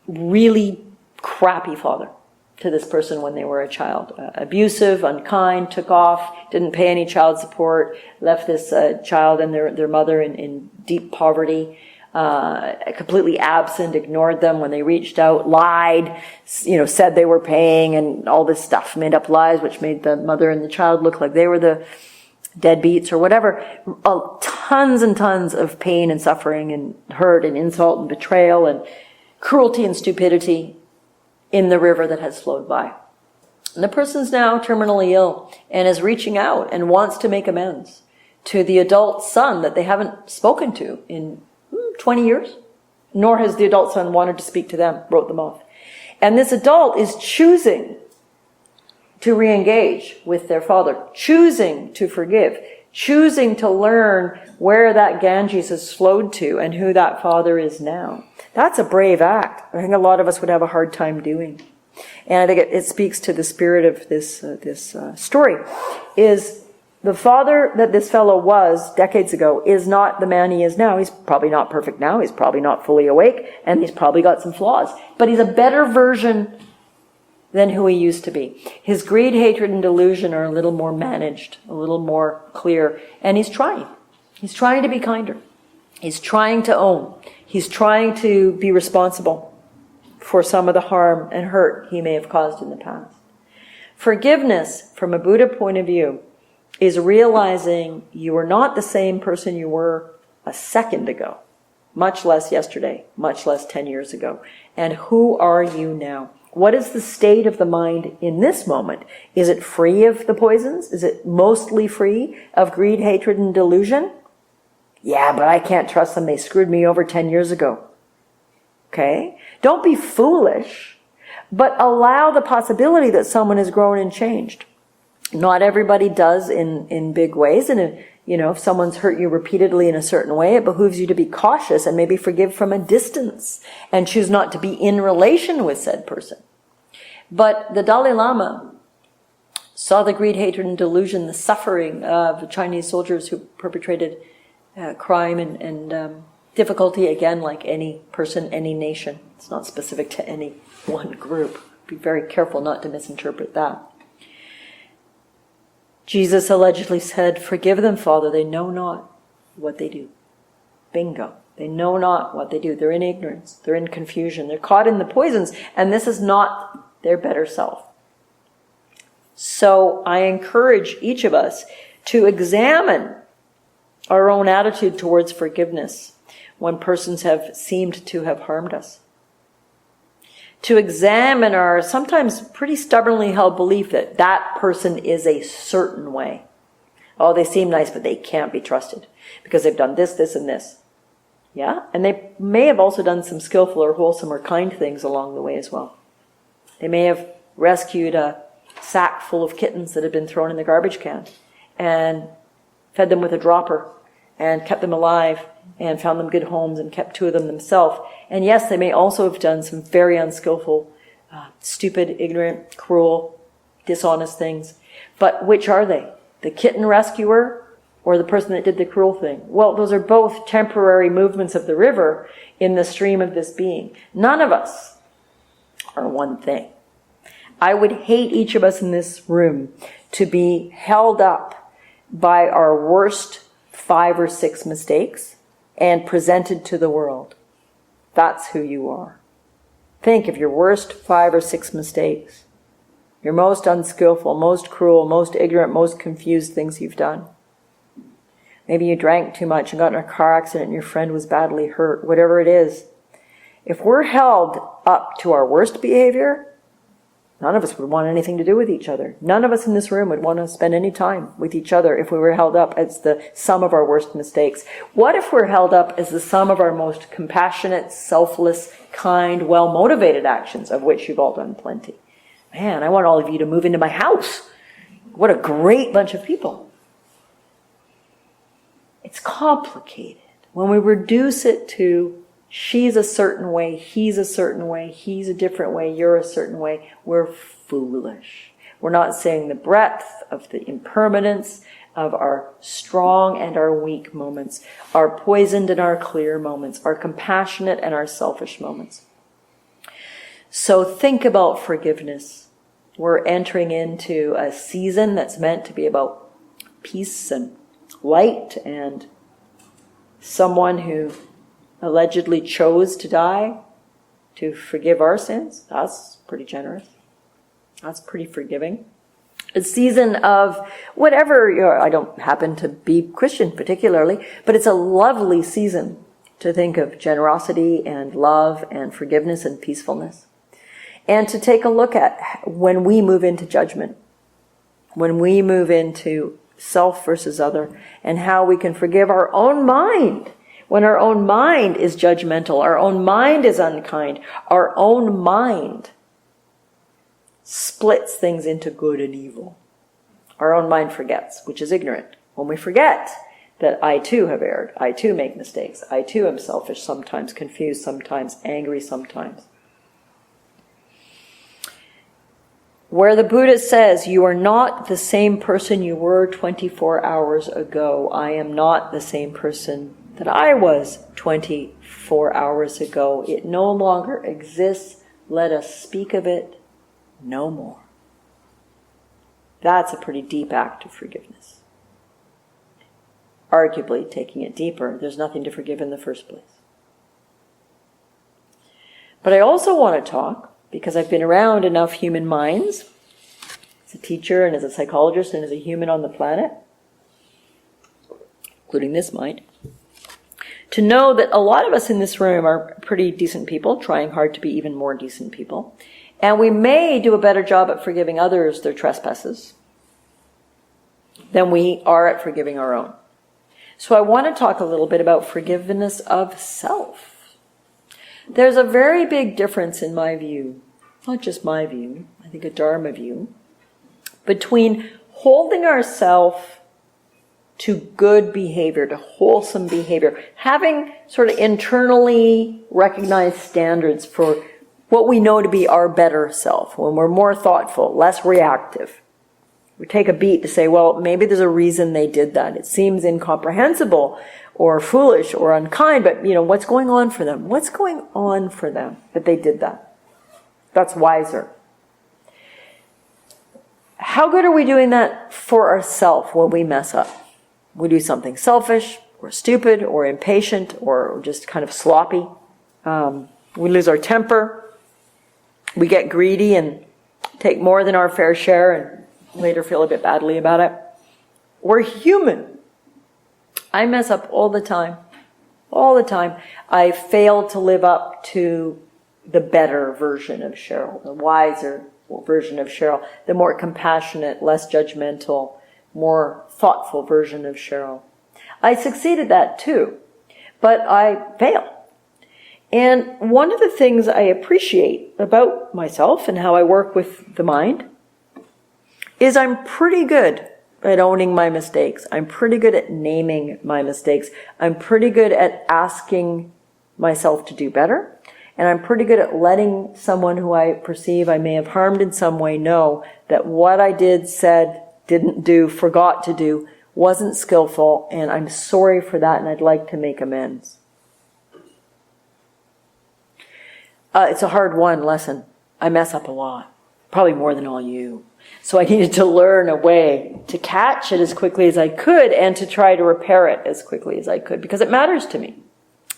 really crappy father to this person when they were a child. Abusive, unkind, took off, didn't pay any child support, left this child and their mother in deep poverty, completely absent, ignored them when they reached out, lied, said they were paying and all this stuff, made up lies which made the mother and the child look like they were the deadbeats or whatever. Tons and tons of pain and suffering and hurt and insult and betrayal and cruelty and stupidity in the river that has flowed by. And the person's now terminally ill and is reaching out and wants to make amends to the adult son that they haven't spoken to in 20 years, nor has the adult son wanted to speak to them, wrote them off. And this adult is choosing to re-engage with their father, choosing to forgive, choosing to learn where that Ganges has flowed to and who that father is now. That's a brave act. I think a lot of us would have a hard time doing. And I think it speaks to the spirit of this story, is the father that this fellow was decades ago is not the man he is now. He's probably not perfect now. He's probably not fully awake. And he's probably got some flaws. But he's a better version than who he used to be. His greed, hatred, and delusion are a little more managed, a little more clear. And he's trying. He's trying to be kinder. He's trying to own. He's trying to be responsible for some of the harm and hurt he may have caused in the past. Forgiveness, from a Buddha point of view, is realizing you are not the same person you were a second ago, much less yesterday, much less 10 years ago. And who are you now? What is the state of the mind in this moment? Is it free of the poisons? Is it mostly free of greed, hatred, and delusion? Yeah, but I can't trust them. They screwed me over 10 years ago. Okay? Don't be foolish, but allow the possibility that someone has grown and changed. Not everybody does in big ways. And if someone's hurt you repeatedly in a certain way, it behooves you to be cautious and maybe forgive from a distance and choose not to be in relation with said person. But the Dalai Lama saw the greed, hatred, and delusion, the suffering of the Chinese soldiers who perpetrated crime and difficulty, again, like any person, any nation. It's not specific to any one group. Be very careful not to misinterpret that. Jesus allegedly said, "Forgive them, Father, they know not what they do." Bingo. They know not what they do. They're in ignorance. They're in confusion. They're caught in the poisons, and this is not their better self. So I encourage each of us to examine our own attitude towards forgiveness when persons have seemed to have harmed us. To examine our sometimes pretty stubbornly held belief that that person is a certain way. Oh, they seem nice, but they can't be trusted because they've done this, this, and this. Yeah? And they may have also done some skillful or wholesome or kind things along the way as well. They may have rescued a sack full of kittens that had been thrown in the garbage can and fed them with a dropper and kept them alive and found them good homes and kept 2 of them themselves. And yes, they may also have done some very unskillful, stupid, ignorant, cruel, dishonest things. But which are they? The kitten rescuer or the person that did the cruel thing? Well, those are both temporary movements of the river in the stream of this being. None of us are one thing. I would hate each of us in this room to be held up by our worst 5 or 6 mistakes and presented to the world. That's who you are. Think of your worst 5 or 6 mistakes. Your most unskillful, most cruel, most ignorant, most confused things you've done. Maybe you drank too much and got in a car accident and your friend was badly hurt. Whatever it is. If we're held up to our worst behavior, None of us would want anything to do with each other. None of us in this room would want to spend any time with each other if we were held up as the sum of our worst mistakes. What if we're held up as the sum of our most compassionate, selfless, kind, well-motivated actions, of which you've all done plenty? Man, I want all of you to move into my house. What a great bunch of people. It's complicated. When we reduce it to she's a certain way, he's a certain way, he's a different way, you're a certain way, we're foolish. We're not seeing the breadth of the impermanence of our strong and our weak moments, our poisoned and our clear moments, our compassionate and our selfish moments. So think about forgiveness. We're entering into a season that's meant to be about peace and light, and someone who allegedly chose to die to forgive our sins. That's pretty generous. That's pretty forgiving. A season of whatever, I don't happen to be Christian particularly, but it's a lovely season to think of generosity and love and forgiveness and peacefulness. And to take a look at when we move into judgment, when we move into self versus other, and how we can forgive our own mind. When our own mind is judgmental, our own mind is unkind, our own mind splits things into good and evil. Our own mind forgets, which is ignorant. When we forget that I too have erred, I too make mistakes, I too am selfish sometimes, confused sometimes, angry sometimes. Where the Buddha says, you are not the same person you were 24 hours ago. I am not the same person that I was 24 hours ago. It no longer exists. Let us speak of it no more. That's a pretty deep act of forgiveness. Arguably, taking it deeper, there's nothing to forgive in the first place. But I also want to talk, because I've been around enough human minds, as a teacher and as a psychologist and as a human on the planet, including this mind, to know that a lot of us in this room are pretty decent people, trying hard to be even more decent people. And we may do a better job at forgiving others their trespasses than we are at forgiving our own. So I want to talk a little bit about forgiveness of self. There's a very big difference in my view, not just my view, I think a Dharma view, between holding ourselves to good behavior, to wholesome behavior, having sort of internally recognized standards for what we know to be our better self, when we're more thoughtful, less reactive. We take a beat to say, well, maybe there's a reason they did that. It seems incomprehensible or foolish or unkind, but what's going on for them? What's going on for them that they did that? That's wiser. How good are we doing that for ourselves when we mess up? We do something selfish or stupid or impatient or just kind of sloppy. We lose our temper. We get greedy and take more than our fair share and later feel a bit badly about it. We're human. I mess up all the time. All the time. I fail to live up to the better version of Cheryl, the wiser version of Cheryl, the more compassionate, less judgmental, more thoughtful version of Cheryl. I succeeded that too, but I fail. And one of the things I appreciate about myself and how I work with the mind is I'm pretty good at owning my mistakes. I'm pretty good at naming my mistakes. I'm pretty good at asking myself to do better. And I'm pretty good at letting someone who I perceive I may have harmed in some way know that what I did, said, didn't do, forgot to do, wasn't skillful, and I'm sorry for that and I'd like to make amends. It's a hard-won lesson. I mess up a lot, probably more than all you. So I needed to learn a way to catch it as quickly as I could and to try to repair it as quickly as I could, because it matters to me.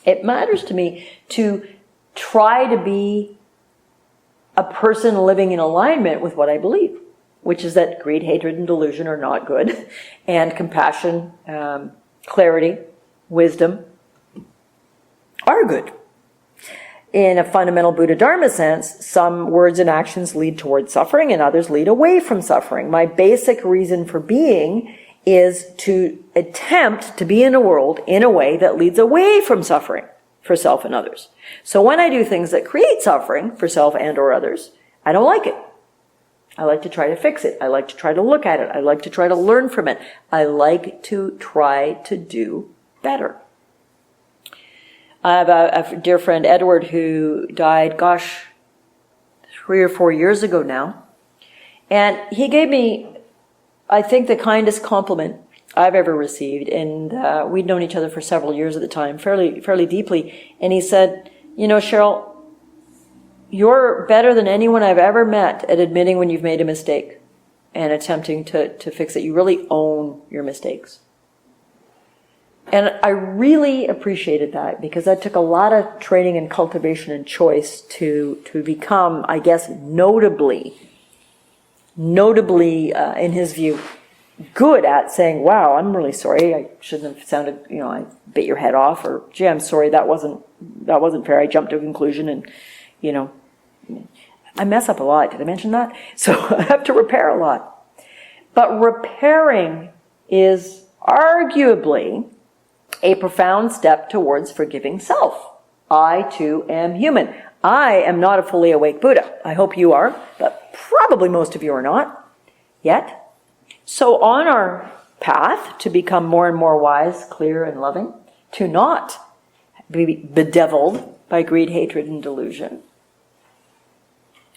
It matters to me to try to be a person living in alignment with what I believe, which is that greed, hatred, and delusion are not good, and compassion, clarity, wisdom are good. in a fundamental Buddha Dharma sense, some words and actions lead towards suffering and others lead away from suffering. My basic reason for being is to attempt to be in a world in a way that leads away from suffering for self and others. So when I do things that create suffering for self and or others, I don't like it. I like to try to fix it. I like to try to look at it. I like to try to learn from it. I like to try to do better. I have a dear friend, Edward, who died, 3 or 4 years ago now. And he gave me, I think, the kindest compliment I've ever received. And we'd known each other for several years at the time, fairly deeply. And he said, you know, Cheryl, you're better than anyone I've ever met at admitting when you've made a mistake and attempting to fix it. You really own your mistakes. And I really appreciated that because that took a lot of training and cultivation and choice to become, I guess, notably, in his view, good at saying, wow, I'm really sorry. I shouldn't have sounded, I bit your head off, or gee, I'm sorry, that wasn't fair. I jumped to a conclusion and, I mess up a lot. Did I mention that? So I have to repair a lot. But repairing is arguably a profound step towards forgiving self. I too am human. I am not a fully awake Buddha. I hope you are, but probably most of you are not yet. So on our path to become more and more wise, clear, and loving, to not be bedeviled by greed, hatred, and delusion,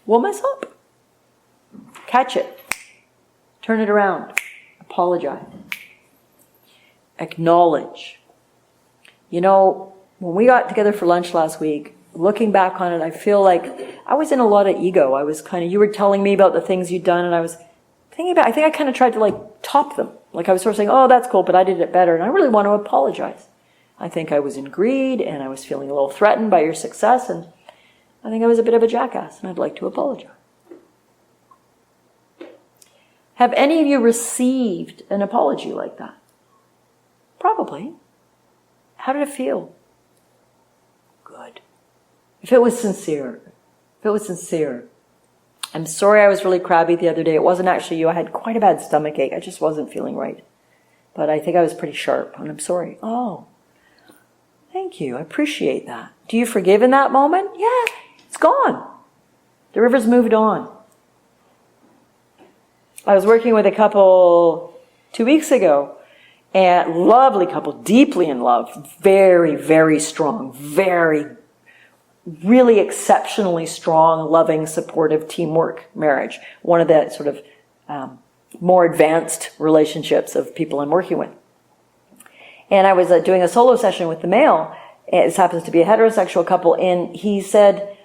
we'll mess up. Catch it. Turn it around. Apologize. Acknowledge. When we got together for lunch last week, looking back on it, I feel like I was in a lot of ego. I was you were telling me about the things you'd done, and I was thinking about, I think I kind of tried to top them. I was sort of saying, oh, that's cool, but I did it better, and I really want to apologize. I think I was in greed, and I was feeling a little threatened by your success, and I think I was a bit of a jackass, and I'd like to apologize. Have any of you received an apology like that? Probably. How did it feel? Good. If it was sincere. I'm sorry I was really crabby the other day. It wasn't actually you. I had quite a bad stomach ache. I just wasn't feeling right. But I think I was pretty sharp, and I'm sorry. Oh, thank you. I appreciate that. Do you forgive in that moment? Yeah, it's gone. The river's moved on. I was working with a couple 2 weeks ago, and lovely couple, deeply in love, very, very strong, really exceptionally strong, loving, supportive teamwork marriage. One of the sort of more advanced relationships of people I'm working with. And I was doing a solo session with the male. This happens to be a heterosexual couple, and he said,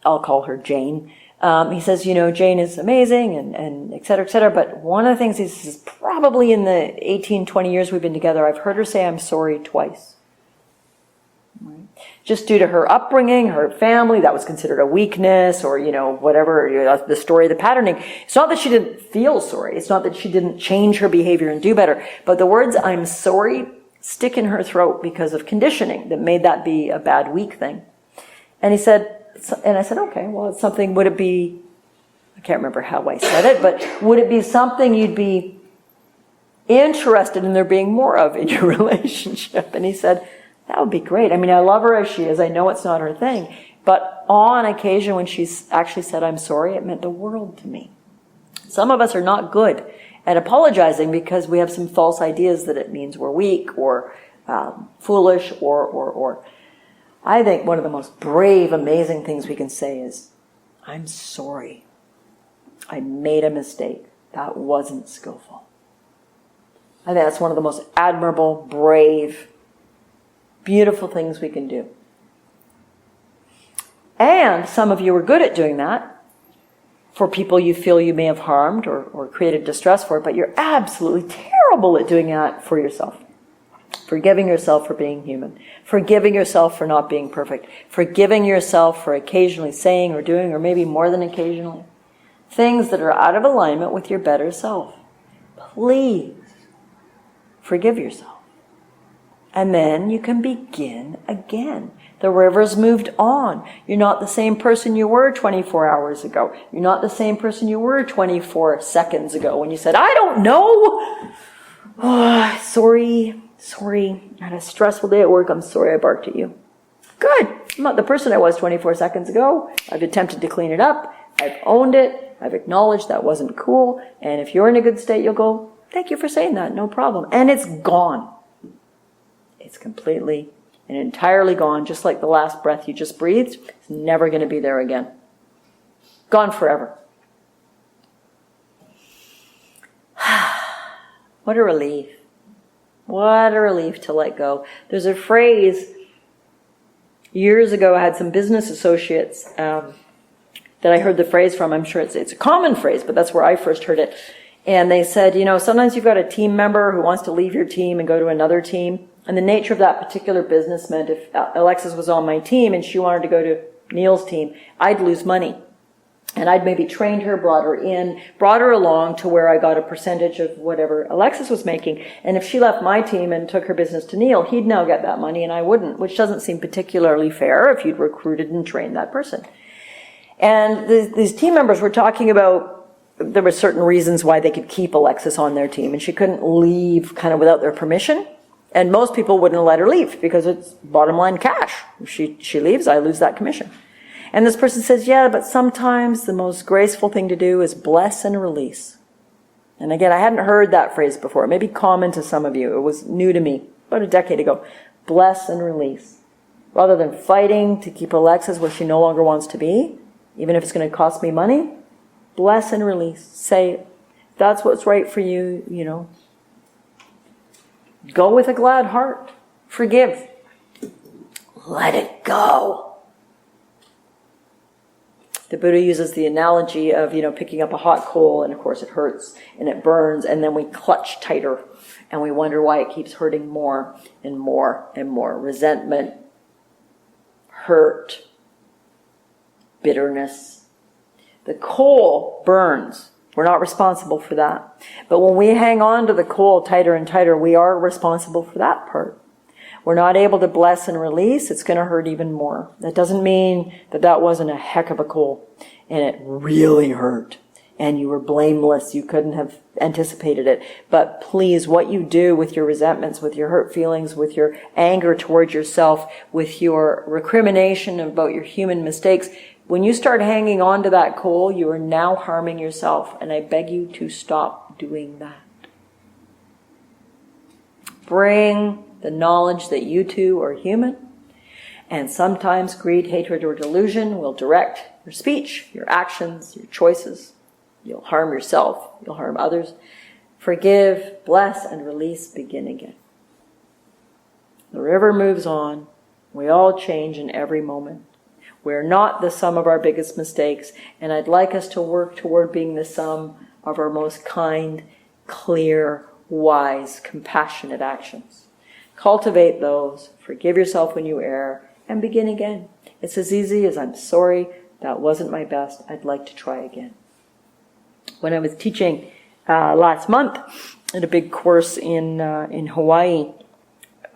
I'll call her Jane. He says, Jane is amazing and et cetera, but one of the things he says, probably in the 18, 20 years we've been together, I've heard her say I'm sorry twice. Right? Just due to her upbringing, her family, that was considered a weakness, or, whatever, the story, the patterning. It's not that she didn't feel sorry. It's not that she didn't change her behavior and do better, but the words I'm sorry stick in her throat because of conditioning that made that be a bad, weak thing. And he said, and I said, okay, well, it's something, would it be, I can't remember how I said it, but would it be something you'd be interested in there being more of in your relationship? And he said, that would be great. I mean, I love her as she is. I know it's not her thing. But on occasion when she's actually said, I'm sorry, it meant the world to me. Some of us are not good at apologizing because we have some false ideas that it means we're weak or foolish or. I think one of the most brave, amazing things we can say is, I'm sorry. I made a mistake. That wasn't skillful. I think that's one of the most admirable, brave, beautiful things we can do. And some of you are good at doing that for people you feel you may have harmed or created distress for, but you're absolutely terrible at doing that for yourself. Forgiving yourself for being human. Forgiving yourself for not being perfect. Forgiving yourself for occasionally saying or doing, or maybe more than occasionally, things that are out of alignment with your better self. Please forgive yourself. And then you can begin again. The river's moved on. You're not the same person you were 24 hours ago. You're not the same person you were 24 seconds ago when you said, I don't know. Oh, sorry. I had a stressful day at work. I'm sorry I barked at you. Good. I'm not the person I was 24 seconds ago. I've attempted to clean it up. I've owned it. I've acknowledged that wasn't cool. And if you're in a good state, you'll go, thank you for saying that. No problem. And it's gone. It's completely and entirely gone, just like the last breath you just breathed. It's never going to be there again. Gone forever. What a relief. What a relief to let go. There's a phrase, years ago I had some business associates that I heard the phrase from. I'm sure it's a common phrase, but that's where I first heard it. And they said, sometimes you've got a team member who wants to leave your team and go to another team. And the nature of that particular business meant if Alexis was on my team and she wanted to go to Neil's team, I'd lose money. And I'd maybe trained her, brought her along to where I got a percentage of whatever Alexis was making. And if she left my team and took her business to Neil, he'd now get that money and I wouldn't, which doesn't seem particularly fair if you'd recruited and trained that person. And these team members were talking about there were certain reasons why they could keep Alexis on their team, and she couldn't leave kind of without their permission. And most people wouldn't let her leave because it's bottom line cash. If she leaves, I lose that commission. And this person says, yeah, but sometimes the most graceful thing to do is bless and release. And again, I hadn't heard that phrase before. It may be common to some of you. It was new to me about a decade ago. Bless and release. Rather than fighting to keep Alexis where she no longer wants to be, even if it's going to cost me money, bless and release. Say, that's what's right for you, Go with a glad heart. Forgive. Let it go. The Buddha uses the analogy of, picking up a hot coal, and of course it hurts and it burns, and then we clutch tighter and we wonder why it keeps hurting more and more and more. Resentment, hurt, bitterness. The coal burns. We're not responsible for that. But when we hang on to the coal tighter and tighter, we are responsible for that part. We're not able to bless and release, it's going to hurt even more. That doesn't mean that wasn't a heck of a coal and it really hurt and you were blameless, you couldn't have anticipated it. But please, what you do with your resentments, with your hurt feelings, with your anger towards yourself, with your recrimination about your human mistakes, when you start hanging on to that coal, you are now harming yourself, and I beg you to stop doing that. Bring the knowledge that you too are human, and sometimes greed, hatred, or delusion will direct your speech, your actions, your choices. You'll harm yourself, you'll harm others. Forgive, bless, and release, begin again. The river moves on. We all change in every moment. We're not the sum of our biggest mistakes, and I'd like us to work toward being the sum of our most kind, clear, wise, compassionate actions. Cultivate those, forgive yourself when you err, and begin again. It's as easy as, I'm sorry, that wasn't my best, I'd like to try again. When I was teaching last month at a big course in Hawaii,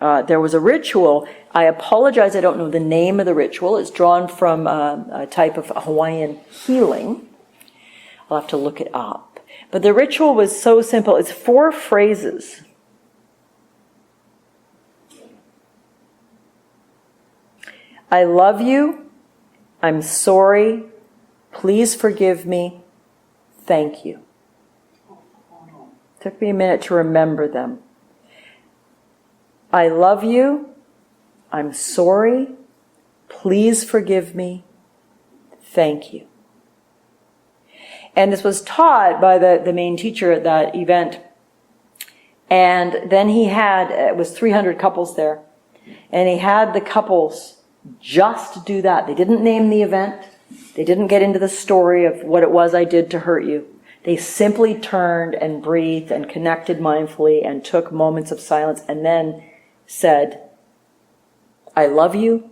there was a ritual. I apologize, I don't know the name of the ritual. It's drawn from a type of Hawaiian healing. I'll have to look it up. But the ritual was so simple. It's 4 phrases. I love you. I'm sorry. Please forgive me. Thank you. Took me a minute to remember them. I love you. I'm sorry. Please forgive me. Thank you. And this was taught by the main teacher at that event. And then he had, it was 300 couples there. And he had the couples just do that. They didn't name the event. They didn't get into the story of what it was I did to hurt you. They simply turned and breathed and connected mindfully and took moments of silence and then said, I love you.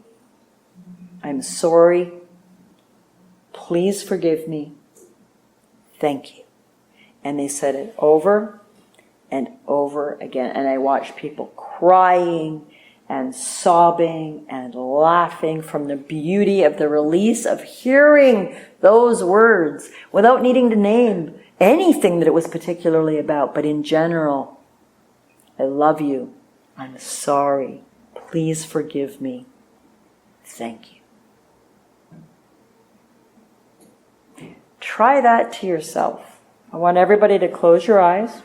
I'm sorry. Please forgive me. Thank you. And they said it over and over again. And I watched people crying and sobbing and laughing from the beauty of the release of hearing those words without needing to name anything that it was particularly about, but in general, I love you, I'm sorry, please forgive me, thank you. Try that to yourself. I want everybody to close your eyes.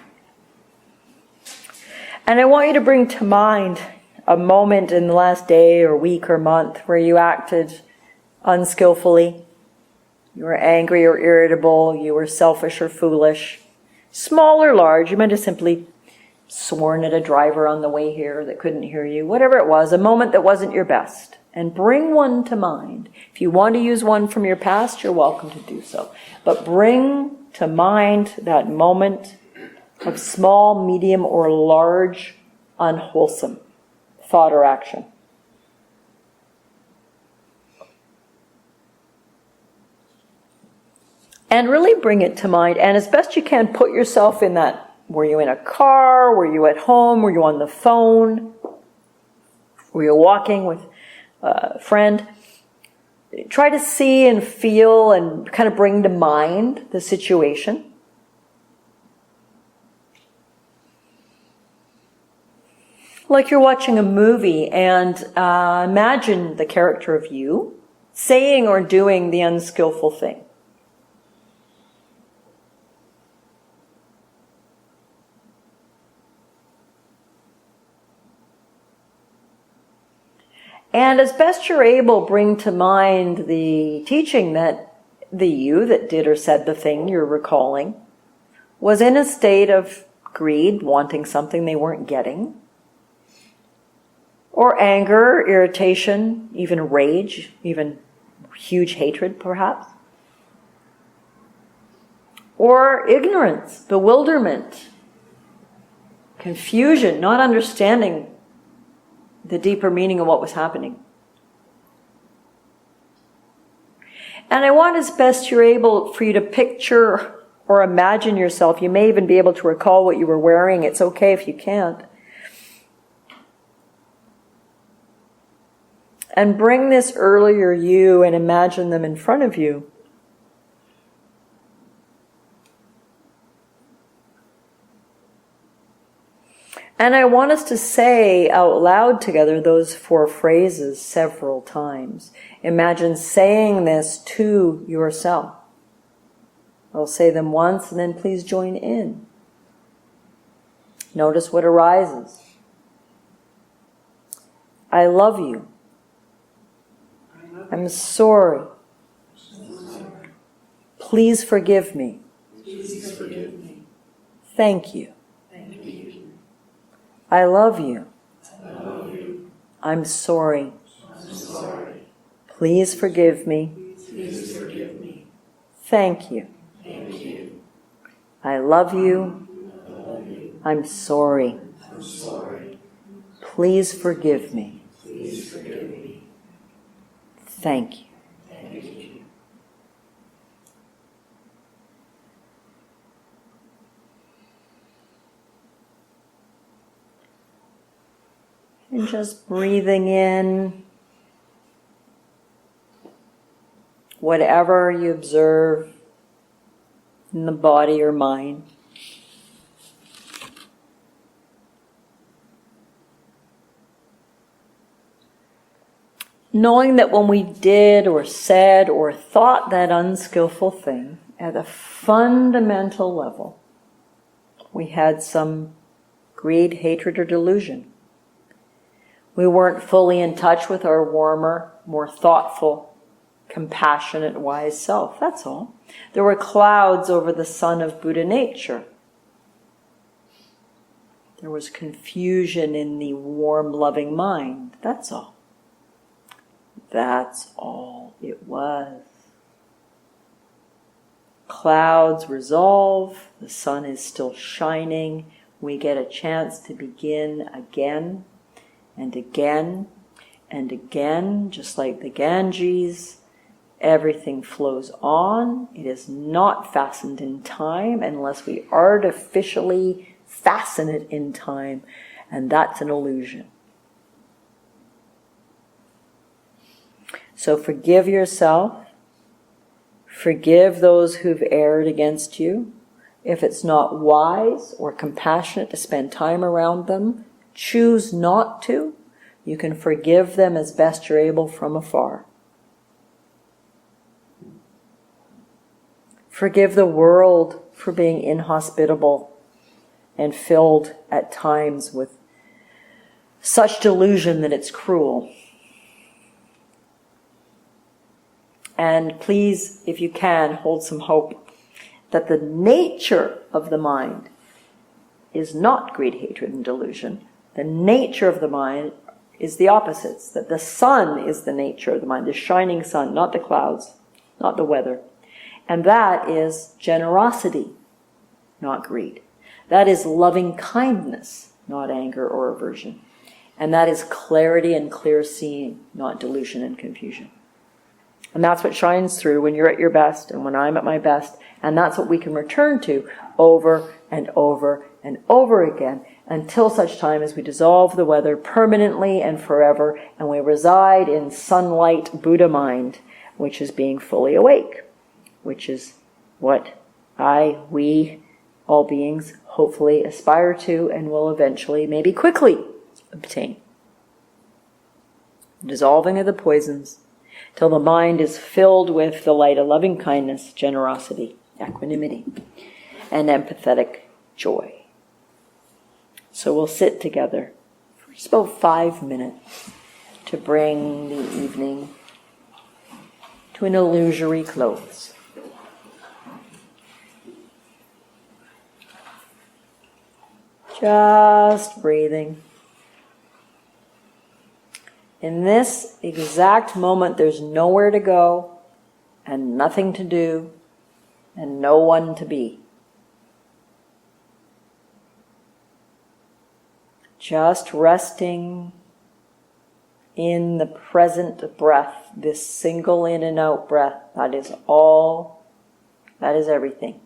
And I want you to bring to mind a moment in the last day or week or month where you acted unskillfully. You were angry or irritable. You were selfish or foolish. Small or large. You might have simply sworn at a driver on the way here that couldn't hear you. Whatever it was, a moment that wasn't your best. And bring one to mind. If you want to use one from your past, you're welcome to do so. But bring to mind that moment of small, medium, or large unwholesome thought or action. And really bring it to mind, and as best you can, put yourself in that. Were you in a car? Were you at home? Were you on the phone? Were you walking with a friend? Try to see and feel and kind of bring to mind the situation. Like you're watching a movie, and imagine the character of you saying or doing the unskillful thing. And as best you're able, bring to mind the teaching that the you that did or said the thing you're recalling was in a state of greed, wanting something they weren't getting, or anger, irritation, even rage, even huge hatred perhaps, or ignorance, bewilderment, confusion, not understanding the deeper meaning of what was happening. And I want, as best you're able, for you to picture or imagine yourself. You may even be able to recall what you were wearing. It's okay if you can't. And bring this earlier you and imagine them in front of you. And I want us to say out loud together those 4 phrases several times. Imagine saying this to yourself. I'll say them once and then please join in. Notice what arises. I love you. I'm sorry. Please forgive me. Thank you. I love you. I'm sorry. Please forgive me. Thank you. I love you. I'm sorry. Please forgive me. Thank you. And just breathing in whatever you observe in the body or mind. Knowing that when we did or said or thought that unskillful thing, at a fundamental level, we had some greed, hatred, or delusion. We weren't fully in touch with our warmer, more thoughtful, compassionate, wise self. That's all. There were clouds over the sun of Buddha nature. There was confusion in the warm, loving mind. That's all. That's all it was. Clouds resolve. The sun is still shining. We get a chance to begin again. And again, and again, just like the Ganges, everything flows on. It is not fastened in time unless we artificially fasten it in time, and that's an illusion. So forgive yourself. Forgive those who've erred against you. If it's not wise or compassionate to spend time around them, choose not to. You can forgive them as best you're able from afar. Forgive the world for being inhospitable and filled at times with such delusion that it's cruel. And please, if you can, hold some hope that the nature of the mind is not greed, hatred, and delusion. The nature of the mind is the opposites, that the sun is the nature of the mind, the shining sun, not the clouds, not the weather. And that is generosity, not greed. That is loving kindness, not anger or aversion. And that is clarity and clear seeing, not delusion and confusion. And that's what shines through when you're at your best and when I'm at my best. And that's what we can return to over and over and over again until such time as we dissolve the weather permanently and forever and we reside in sunlight Buddha mind, which is being fully awake, which is what we, all beings, hopefully aspire to and will eventually, maybe quickly, obtain. Dissolving of the poisons till the mind is filled with the light of loving kindness, generosity, equanimity, and empathetic joy. So we'll sit together for just about 5 minutes to bring the evening to an illusory close. Just breathing. In this exact moment, there's nowhere to go and nothing to do and no one to be. Just resting in the present breath, this single in and out breath. That is all, that is everything.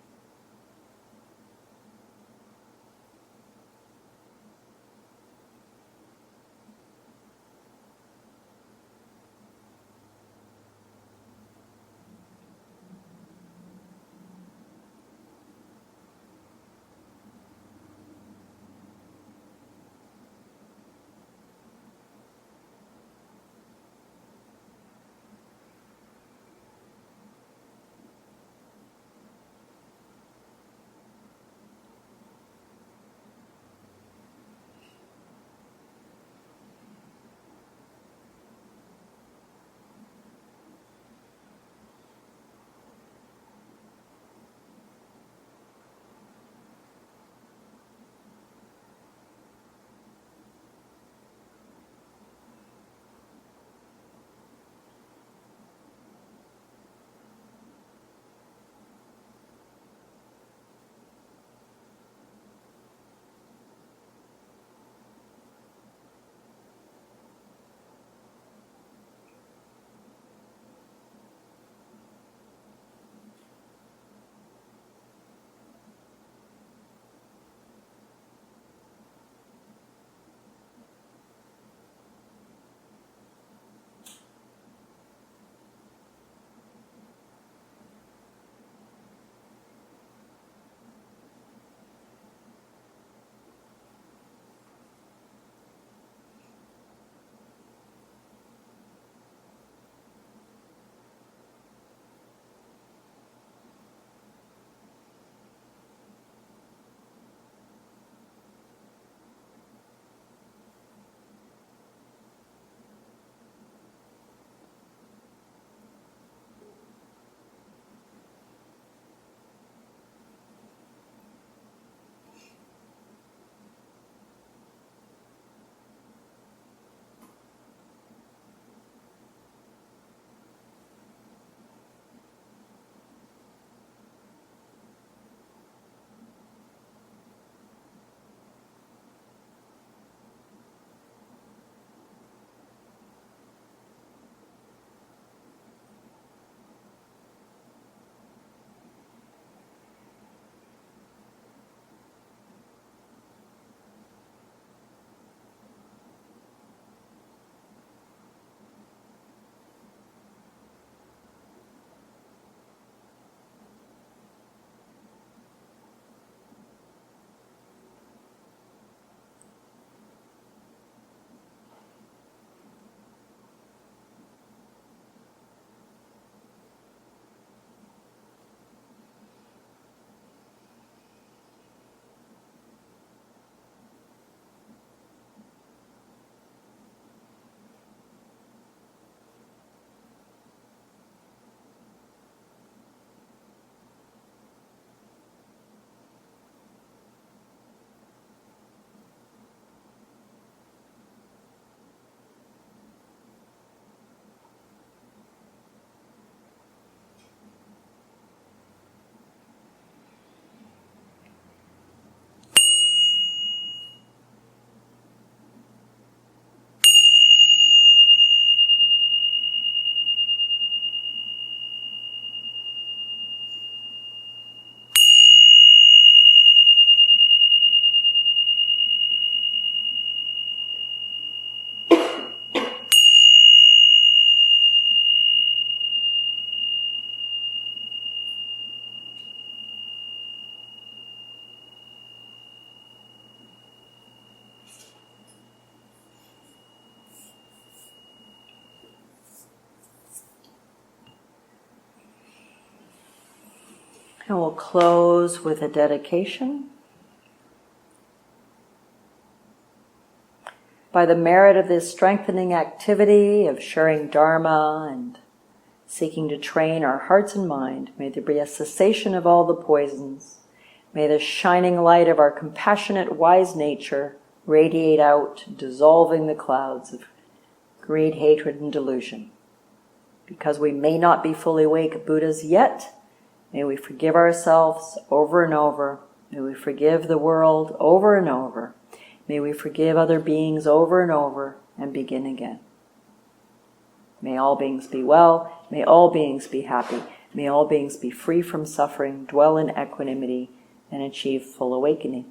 And we'll close with a dedication. By the merit of this strengthening activity of sharing Dharma and seeking to train our hearts and mind, may there be a cessation of all the poisons. May the shining light of our compassionate, wise nature radiate out, dissolving the clouds of greed, hatred, and delusion. Because we may not be fully awake Buddhas yet, may we forgive ourselves over and over. May we forgive the world over and over. May we forgive other beings over and over and begin again. May all beings be well. May all beings be happy. May all beings be free from suffering, dwell in equanimity, and achieve full awakening.